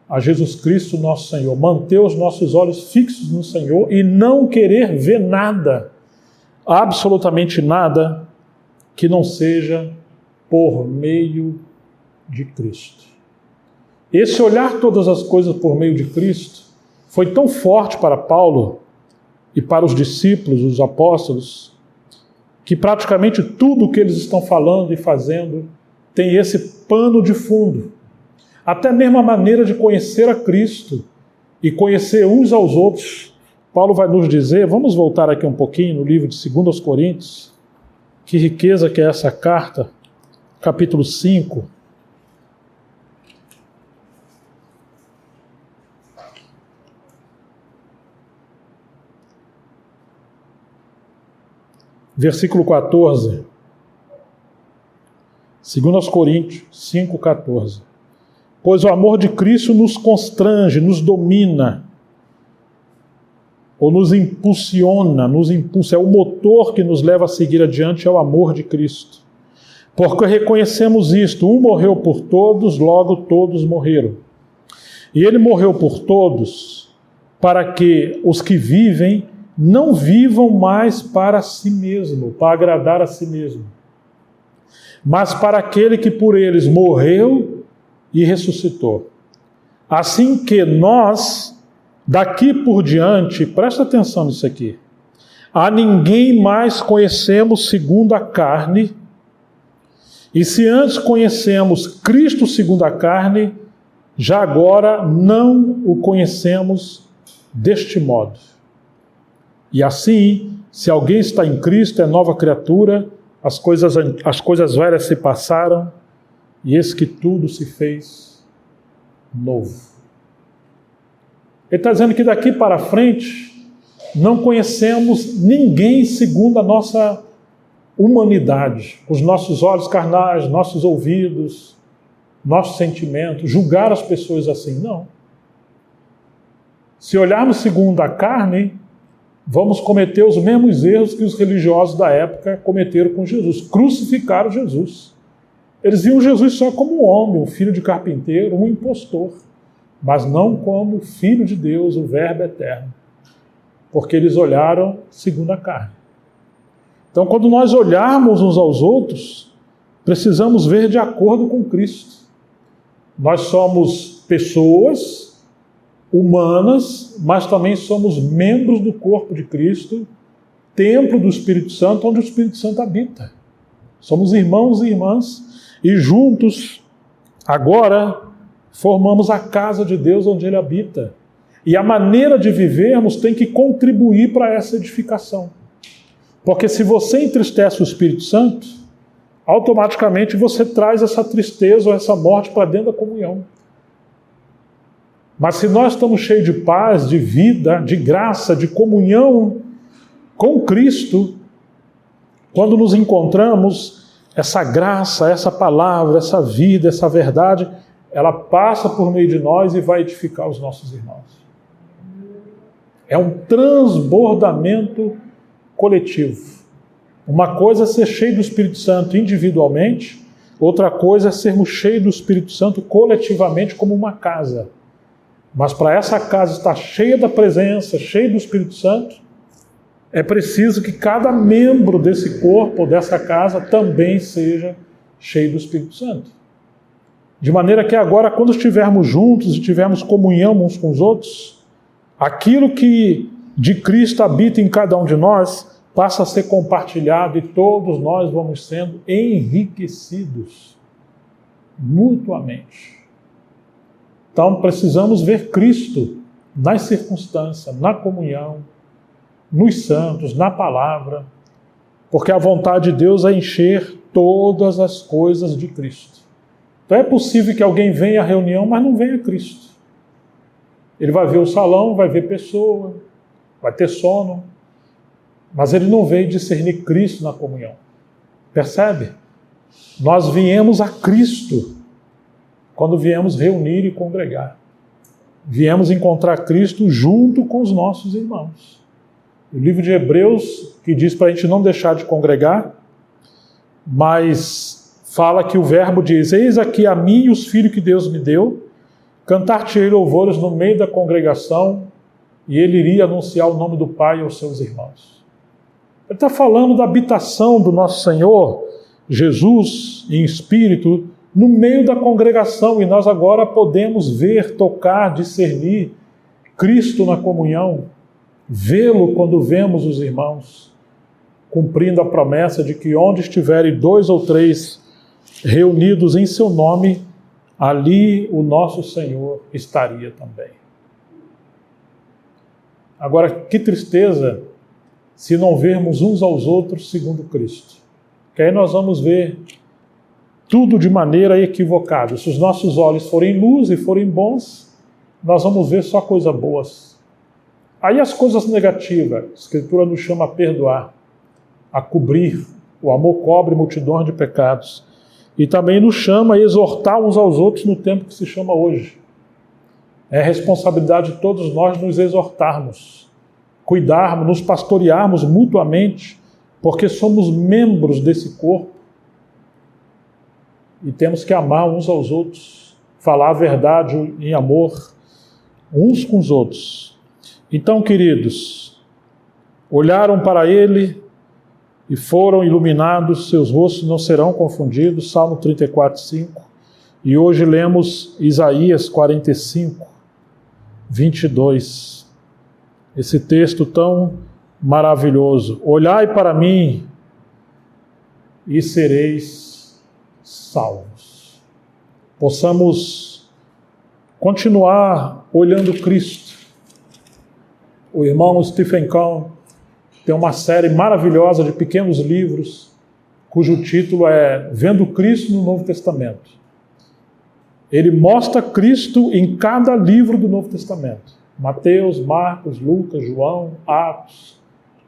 a Jesus Cristo, nosso Senhor. Manter os nossos olhos fixos no Senhor e não querer ver nada, absolutamente nada, que não seja por meio de Cristo. Esse olhar todas as coisas por meio de Cristo foi tão forte para Paulo e para os discípulos, os apóstolos, que praticamente tudo o que eles estão falando e fazendo tem esse pano de fundo. Até mesmo a maneira de conhecer a Cristo e conhecer uns aos outros. Paulo vai nos dizer, vamos voltar aqui um pouquinho no livro de 2 Coríntios, que riqueza que é essa carta, capítulo 5. Versículo 14, 2 Coríntios 5,14. Pois o amor de Cristo nos constrange, nos domina, ou nos impulsiona, é o motor que nos leva a seguir adiante, é o amor de Cristo. Porque reconhecemos isto, um morreu por todos, logo todos morreram. E ele morreu por todos, para que os que vivem não vivam mais para si mesmo, para agradar a si mesmo, mas para aquele que por eles morreu e ressuscitou. Assim que nós, daqui por diante, presta atenção nisso aqui, a ninguém mais conhecemos segundo a carne, e se antes conhecemos Cristo segundo a carne, já agora não o conhecemos deste modo. E assim, se alguém está em Cristo, é nova criatura, as coisas velhas se passaram, e eis que tudo se fez novo. Ele está dizendo que daqui para frente, não conhecemos ninguém segundo a nossa humanidade, os nossos olhos carnais, nossos ouvidos, nossos sentimentos, julgar as pessoas assim, não. Se olharmos segundo a carne, vamos cometer os mesmos erros que os religiosos da época cometeram com Jesus, crucificaram Jesus. Eles viam Jesus só como um homem, um filho de carpinteiro, um impostor, mas não como filho de Deus, o Verbo eterno, porque eles olharam segundo a carne. Então, quando nós olharmos uns aos outros, precisamos ver de acordo com Cristo. Nós somos pessoas humanas, mas também somos membros do corpo de Cristo, templo do Espírito Santo, onde o Espírito Santo habita. Somos irmãos e irmãs, e juntos, agora, formamos a casa de Deus onde Ele habita. E a maneira de vivermos tem que contribuir para essa edificação. Porque se você entristece o Espírito Santo, automaticamente você traz essa tristeza ou essa morte para dentro da comunhão. Mas se nós estamos cheios de paz, de vida, de graça, de comunhão com Cristo, quando nos encontramos, essa graça, essa palavra, essa vida, essa verdade, ela passa por meio de nós e vai edificar os nossos irmãos. É um transbordamento coletivo. Uma coisa é ser cheio do Espírito Santo individualmente, outra coisa é sermos cheios do Espírito Santo coletivamente como uma casa. Mas para essa casa estar cheia da presença, cheia do Espírito Santo, é preciso que cada membro desse corpo, dessa casa, também seja cheio do Espírito Santo. De maneira que agora, quando estivermos juntos e tivermos comunhão uns com os outros, aquilo que de Cristo habita em cada um de nós passa a ser compartilhado e todos nós vamos sendo enriquecidos mutuamente. Então precisamos ver Cristo nas circunstâncias, na comunhão, nos santos, na palavra, porque a vontade de Deus é encher todas as coisas de Cristo. Então é possível que alguém venha à reunião, mas não venha a Cristo. Ele vai ver o salão, vai ver pessoa, vai ter sono, mas ele não veio discernir Cristo na comunhão. Percebe? Nós viemos a Cristo quando viemos reunir e congregar. Viemos encontrar Cristo junto com os nossos irmãos. O livro de Hebreus, que diz para a gente não deixar de congregar, mas fala que o verbo diz: eis aqui a mim e os filhos que Deus me deu, cantar-te-ei louvores no meio da congregação, e ele iria anunciar o nome do Pai aos seus irmãos. Ele está falando da habitação do nosso Senhor, Jesus, em espírito, no meio da congregação, e nós agora podemos ver, tocar, discernir Cristo na comunhão, vê-lo quando vemos os irmãos, cumprindo a promessa de que onde estiverem 2 ou 3 reunidos em seu nome, ali o nosso Senhor estaria também. Agora, que tristeza se não vermos uns aos outros segundo Cristo. Que aí nós vamos ver tudo de maneira equivocada. Se os nossos olhos forem luz e forem bons, nós vamos ver só coisas boas. Aí as coisas negativas, a Escritura nos chama a perdoar, a cobrir. O amor cobre multidões de pecados. E também nos chama a exortar uns aos outros no tempo que se chama hoje. É responsabilidade de todos nós nos exortarmos, cuidarmos, nos pastorearmos mutuamente, porque somos membros desse corpo e temos que amar uns aos outros, falar a verdade em amor uns com os outros. Então, queridos, olharam para ele e foram iluminados, seus rostos não serão confundidos, Salmo 34:5. E hoje lemos Isaías 45:22. Esse texto tão maravilhoso. Olhai para mim e sereis salvos. Possamos continuar olhando Cristo. O irmão Stephen Kahn tem uma série maravilhosa de pequenos livros, cujo título é Vendo Cristo no Novo Testamento. Ele mostra Cristo em cada livro do Novo Testamento. Mateus, Marcos, Lucas, João, Atos,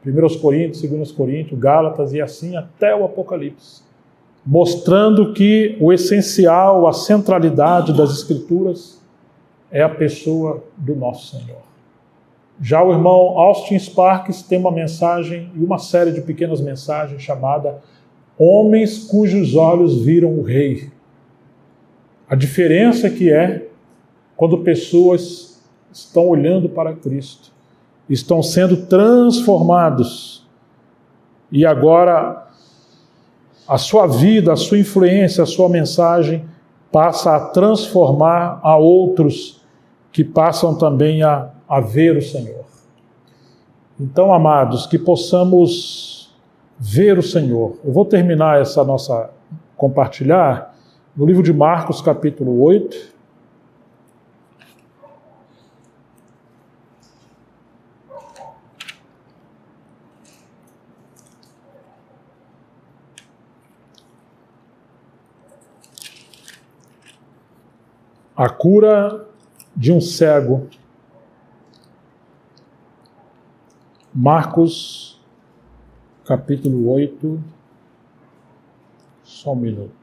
1 Coríntios, 2 Coríntios, Gálatas e assim até o Apocalipse. Mostrando que o essencial, a centralidade das Escrituras é a pessoa do nosso Senhor. Já o irmão Austin Sparks tem uma mensagem e uma série de pequenas mensagens chamada Homens cujos olhos viram o Rei. A diferença que é quando pessoas estão olhando para Cristo, estão sendo transformados e agora a sua vida, a sua influência, a sua mensagem passa a transformar a outros que passam também a ver o Senhor. Então, amados, que possamos ver o Senhor. Eu vou terminar essa nossa compartilhar no livro de Marcos, capítulo 8. A cura de um cego. Marcos, capítulo 8. Só um minuto.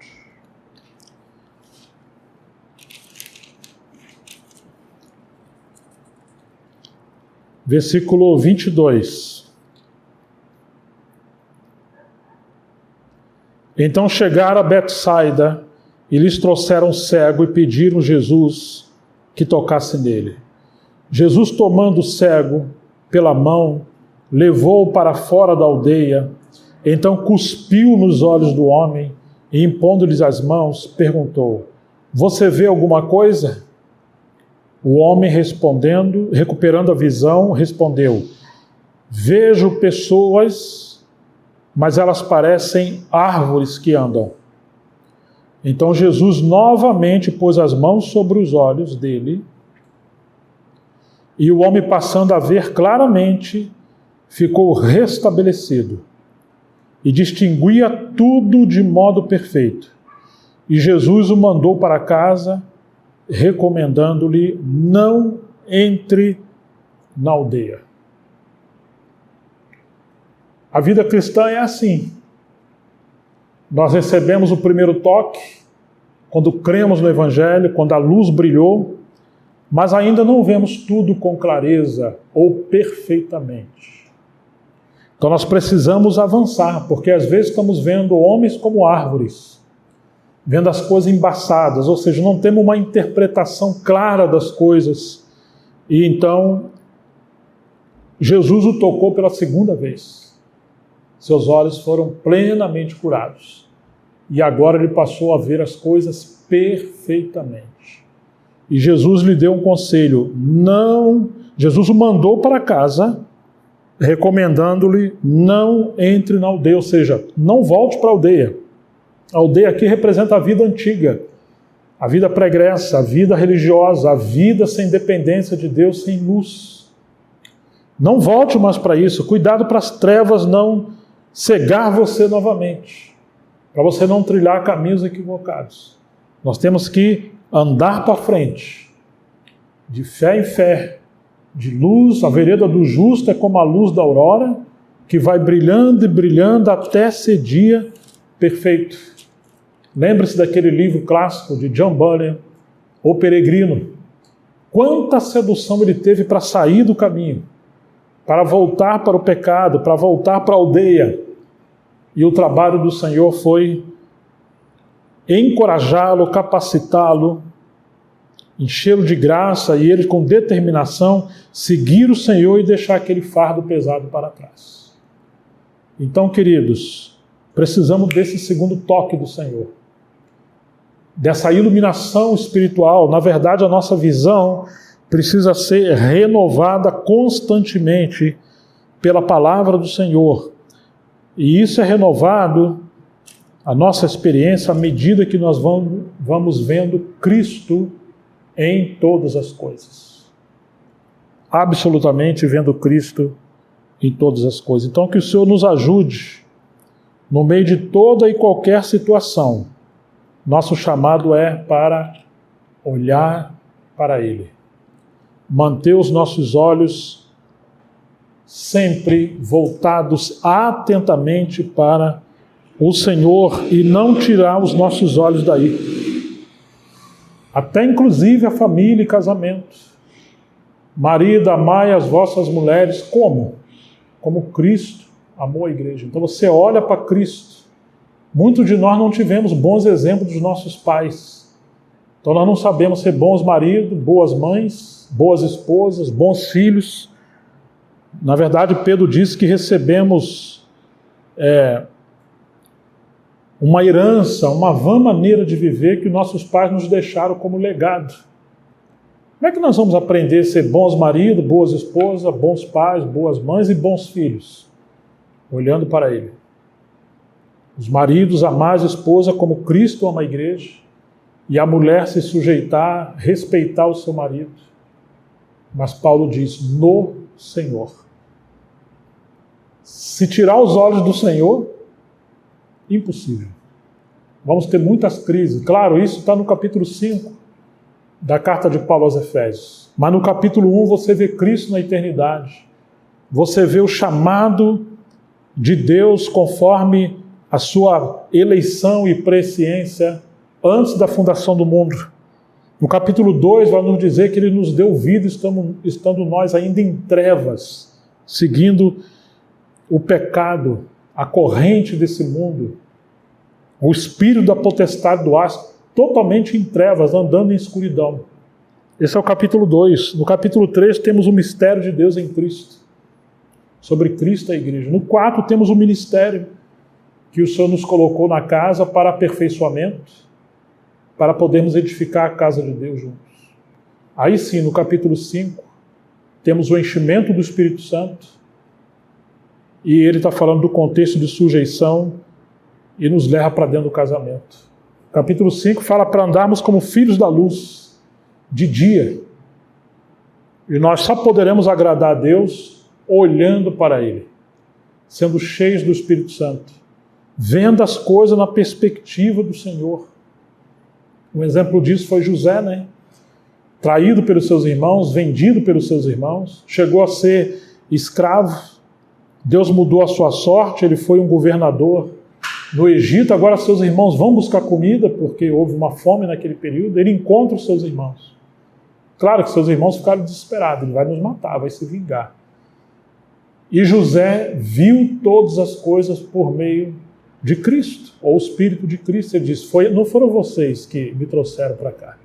Versículo 22. Então chegaram a Betsaida e lhes trouxeram um cego e pediram Jesus que tocasse nele. Jesus, tomando o cego pela mão, levou-o para fora da aldeia, então cuspiu nos olhos do homem e, impondo-lhes as mãos, perguntou: Você vê alguma coisa? O homem, respondendo, recuperando a visão, respondeu: Vejo pessoas, mas elas parecem árvores que andam. Então Jesus novamente pôs as mãos sobre os olhos dele, e o homem, passando a ver claramente, ficou restabelecido e distinguia tudo de modo perfeito. E Jesus o mandou para casa, recomendando-lhe: não entre na aldeia. A vida cristã é assim. Nós recebemos o primeiro toque quando cremos no Evangelho, quando a luz brilhou, mas ainda não vemos tudo com clareza ou perfeitamente. Então nós precisamos avançar, porque às vezes estamos vendo homens como árvores, vendo as coisas embaçadas, ou seja, não temos uma interpretação clara das coisas. E então Jesus o tocou pela segunda vez. Seus olhos foram plenamente curados. E agora ele passou a ver as coisas perfeitamente. E Jesus lhe deu um conselho: Jesus o mandou para casa, recomendando-lhe: não entre na aldeia, ou seja, não volte para a aldeia. A aldeia aqui representa a vida antiga, a vida pregressa, a vida religiosa, a vida sem dependência de Deus, sem luz. Não volte mais para isso. Cuidado para as trevas não cegar você novamente, para você não trilhar caminhos equivocados. Nós temos que andar para frente, de fé em fé, de luz. A vereda do justo é como a luz da aurora, que vai brilhando e brilhando até ser dia perfeito. Lembre-se daquele livro clássico de John Bunyan, O Peregrino. Quanta sedução ele teve para sair do caminho, para voltar para o pecado, para voltar para a aldeia. E o trabalho do Senhor foi encorajá-lo, capacitá-lo, enchê-lo de graça, e ele, com determinação, seguir o Senhor e deixar aquele fardo pesado para trás. Então, queridos, precisamos desse segundo toque do Senhor, dessa iluminação espiritual. Na verdade, a nossa visão precisa ser renovada constantemente pela palavra do Senhor. E isso é renovado, a nossa experiência, à medida que nós vamos vendo Cristo em todas as coisas. Absolutamente vendo Cristo em todas as coisas. Então, que o Senhor nos ajude, no meio de toda e qualquer situação. Nosso chamado é para olhar para Ele. Manter os nossos olhos sempre voltados atentamente para o Senhor e não tirar os nossos olhos daí. Até inclusive a família e casamento. Marido, amai as vossas mulheres como? Como Cristo amou a igreja. Então você olha para Cristo. Muitos de nós não tivemos bons exemplos dos nossos pais. Então nós não sabemos ser bons maridos, boas mães, boas esposas, bons filhos. Na verdade, Pedro diz que recebemos uma herança, uma vã maneira de viver que nossos pais nos deixaram como legado. Como é que nós vamos aprender a ser bons maridos, boas esposas, bons pais, boas mães e bons filhos? Olhando para Ele. Os maridos amar a esposa como Cristo ama a igreja, e a mulher se sujeitar, respeitar o seu marido. Mas Paulo diz, no Senhor. Se tirar os olhos do Senhor, impossível. Vamos ter muitas crises. Claro, isso está no capítulo 5 da carta de Paulo aos Efésios. Mas no capítulo 1 você vê Cristo na eternidade. Você vê o chamado de Deus conforme a sua eleição e presciência antes da fundação do mundo. No capítulo 2 vai nos dizer que Ele nos deu vida estando nós ainda em trevas, seguindo o pecado, a corrente desse mundo, o espírito da potestade do ar, totalmente em trevas, andando em escuridão. Esse é o capítulo 2. No capítulo 3 temos o mistério de Deus em Cristo, sobre Cristo e a igreja. No 4 temos o ministério que o Senhor nos colocou na casa para aperfeiçoamento, para podermos edificar a casa de Deus juntos. Aí sim, no capítulo 5, temos o enchimento do Espírito Santo, e ele está falando do contexto de sujeição e nos leva para dentro do casamento. Capítulo 5 fala para andarmos como filhos da luz, de dia. E nós só poderemos agradar a Deus olhando para Ele, sendo cheios do Espírito Santo, vendo as coisas na perspectiva do Senhor. Um exemplo disso foi José, né? Traído pelos seus irmãos, vendido pelos seus irmãos, chegou a ser escravo. Deus mudou a sua sorte, ele foi um governador no Egito. Agora seus irmãos vão buscar comida, porque houve uma fome naquele período. Ele encontra os seus irmãos. Claro que seus irmãos ficaram desesperados, ele vai nos matar, vai se vingar. E José viu todas as coisas por meio de Cristo, ou o Espírito de Cristo. Ele diz, não foram vocês que me trouxeram para cá,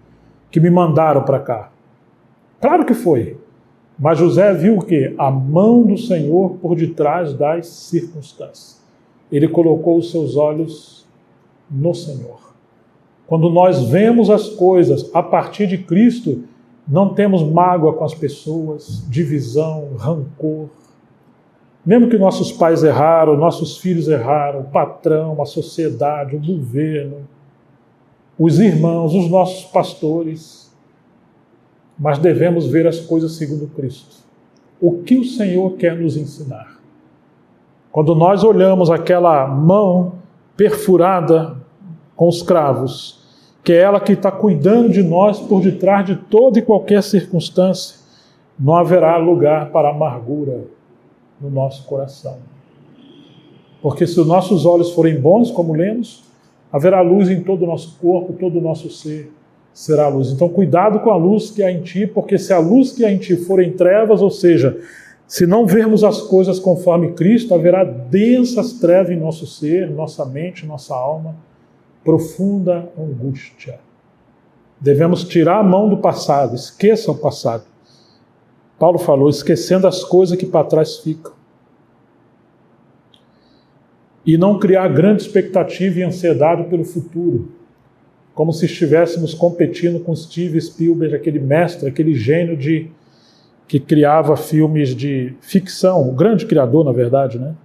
que me mandaram para cá. Claro que foi. Mas José viu o quê? A mão do Senhor por detrás das circunstâncias. Ele colocou os seus olhos no Senhor. Quando nós vemos as coisas a partir de Cristo, não temos mágoa com as pessoas, divisão, rancor. Mesmo que nossos pais erraram, nossos filhos erraram, o patrão, a sociedade, o governo, os irmãos, os nossos pastores, mas devemos ver as coisas segundo Cristo. O que o Senhor quer nos ensinar? Quando nós olhamos aquela mão perfurada com os cravos, que é ela que está cuidando de nós por detrás de toda e qualquer circunstância, não haverá lugar para amargura no nosso coração. Porque se os nossos olhos forem bons, como lemos, haverá luz em todo o nosso corpo, todo o nosso ser será luz. Então cuidado com a luz que há em ti, porque se a luz que há em ti for em trevas, ou seja, se não vermos as coisas conforme Cristo, haverá densas trevas em nosso ser, nossa mente, nossa alma, profunda angústia. Devemos tirar a mão do passado, esqueça o passado. Paulo falou, esquecendo as coisas que para trás ficam. E não criar grande expectativa e ansiedade pelo futuro, como se estivéssemos competindo com Steven Spielberg, aquele mestre, aquele gênio que criava filmes de ficção, o grande criador, na verdade, né?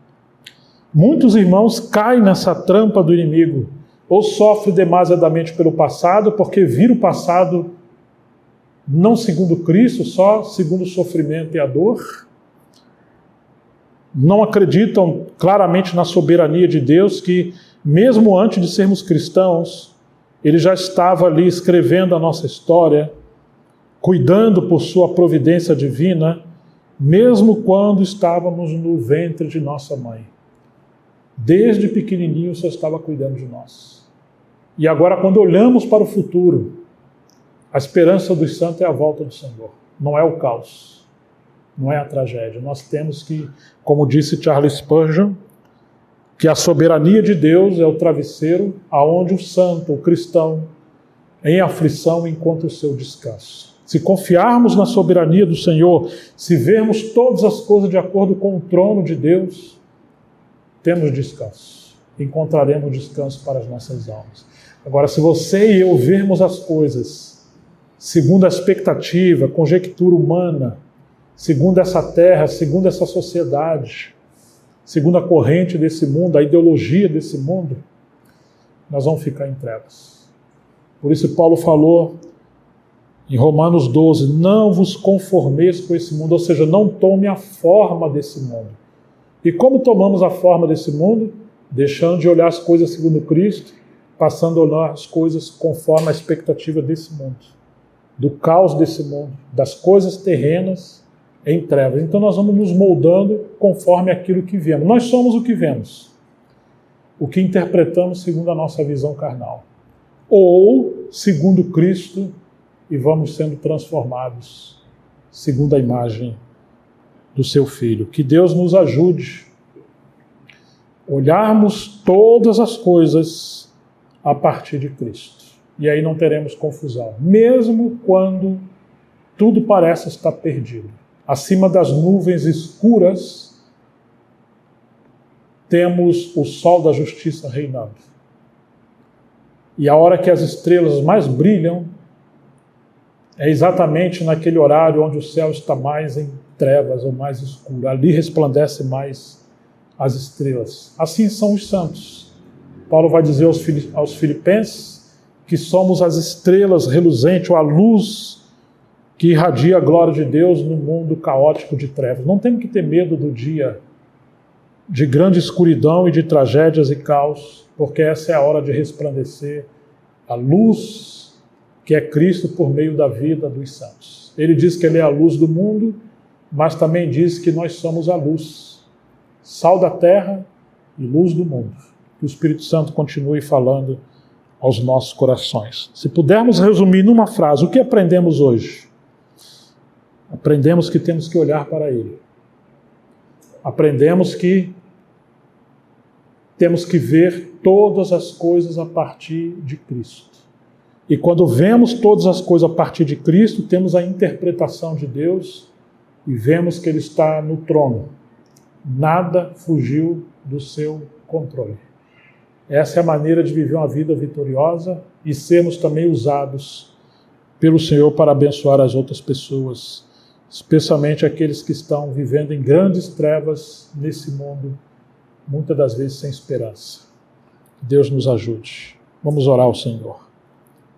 Muitos irmãos caem nessa trampa do inimigo, ou sofrem demasiadamente pelo passado, porque viram o passado não segundo Cristo, só segundo o sofrimento e a dor. Não acreditam claramente na soberania de Deus, que mesmo antes de sermos cristãos, Ele já estava ali escrevendo a nossa história, cuidando por sua providência divina, mesmo quando estávamos no ventre de nossa mãe. Desde pequenininho o Senhor estava cuidando de nós. E agora, quando olhamos para o futuro, a esperança dos santos é a volta do Senhor. Não é o caos, não é a tragédia. Nós temos que, como disse Charles Spurgeon, que a soberania de Deus é o travesseiro aonde o santo, o cristão, em aflição encontra o seu descanso. Se confiarmos na soberania do Senhor, se vermos todas as coisas de acordo com o trono de Deus, temos descanso. Encontraremos descanso para as nossas almas. Agora, se você e eu vermos as coisas segundo a expectativa, conjectura humana, segundo essa terra, segundo essa sociedade, segundo a corrente desse mundo, a ideologia desse mundo, nós vamos ficar em trevas. Por isso Paulo falou em Romanos 12, não vos conformeis com esse mundo, ou seja, não tome a forma desse mundo. E como tomamos a forma desse mundo? Deixando de olhar as coisas segundo Cristo, passando a olhar as coisas conforme a expectativa desse mundo, do caos desse mundo, das coisas terrenas em trevas. Então nós vamos nos moldando conforme aquilo que vemos. Nós somos o que vemos, o que interpretamos segundo a nossa visão carnal, ou segundo Cristo, e vamos sendo transformados segundo a imagem do seu Filho. Que Deus nos ajude a olharmos todas as coisas a partir de Cristo. E aí não teremos confusão, mesmo quando tudo parece estar perdido. Acima das nuvens escuras, temos o sol da justiça reinando. E a hora que as estrelas mais brilham, é exatamente naquele horário onde o céu está mais em trevas ou mais escuro. Ali resplandece mais as estrelas. Assim são os santos. Paulo vai dizer aos filipenses que somos as estrelas reluzentes, ou a luz que irradia a glória de Deus no mundo caótico de trevas. Não temos que ter medo do dia de grande escuridão e de tragédias e caos, porque essa é a hora de resplandecer a luz que é Cristo por meio da vida dos santos. Ele diz que Ele é a luz do mundo, mas também diz que nós somos a luz, sal da terra e luz do mundo. Que o Espírito Santo continue falando aos nossos corações. Se pudermos resumir numa frase, o que aprendemos hoje? Aprendemos que temos que olhar para Ele. Aprendemos que temos que ver todas as coisas a partir de Cristo. E quando vemos todas as coisas a partir de Cristo, temos a interpretação de Deus e vemos que Ele está no trono. Nada fugiu do seu controle. Essa é a maneira de viver uma vida vitoriosa e sermos também usados pelo Senhor para abençoar as outras pessoas, especialmente aqueles que estão vivendo em grandes trevas nesse mundo, muitas das vezes sem esperança. Deus nos ajude. Vamos orar ao Senhor.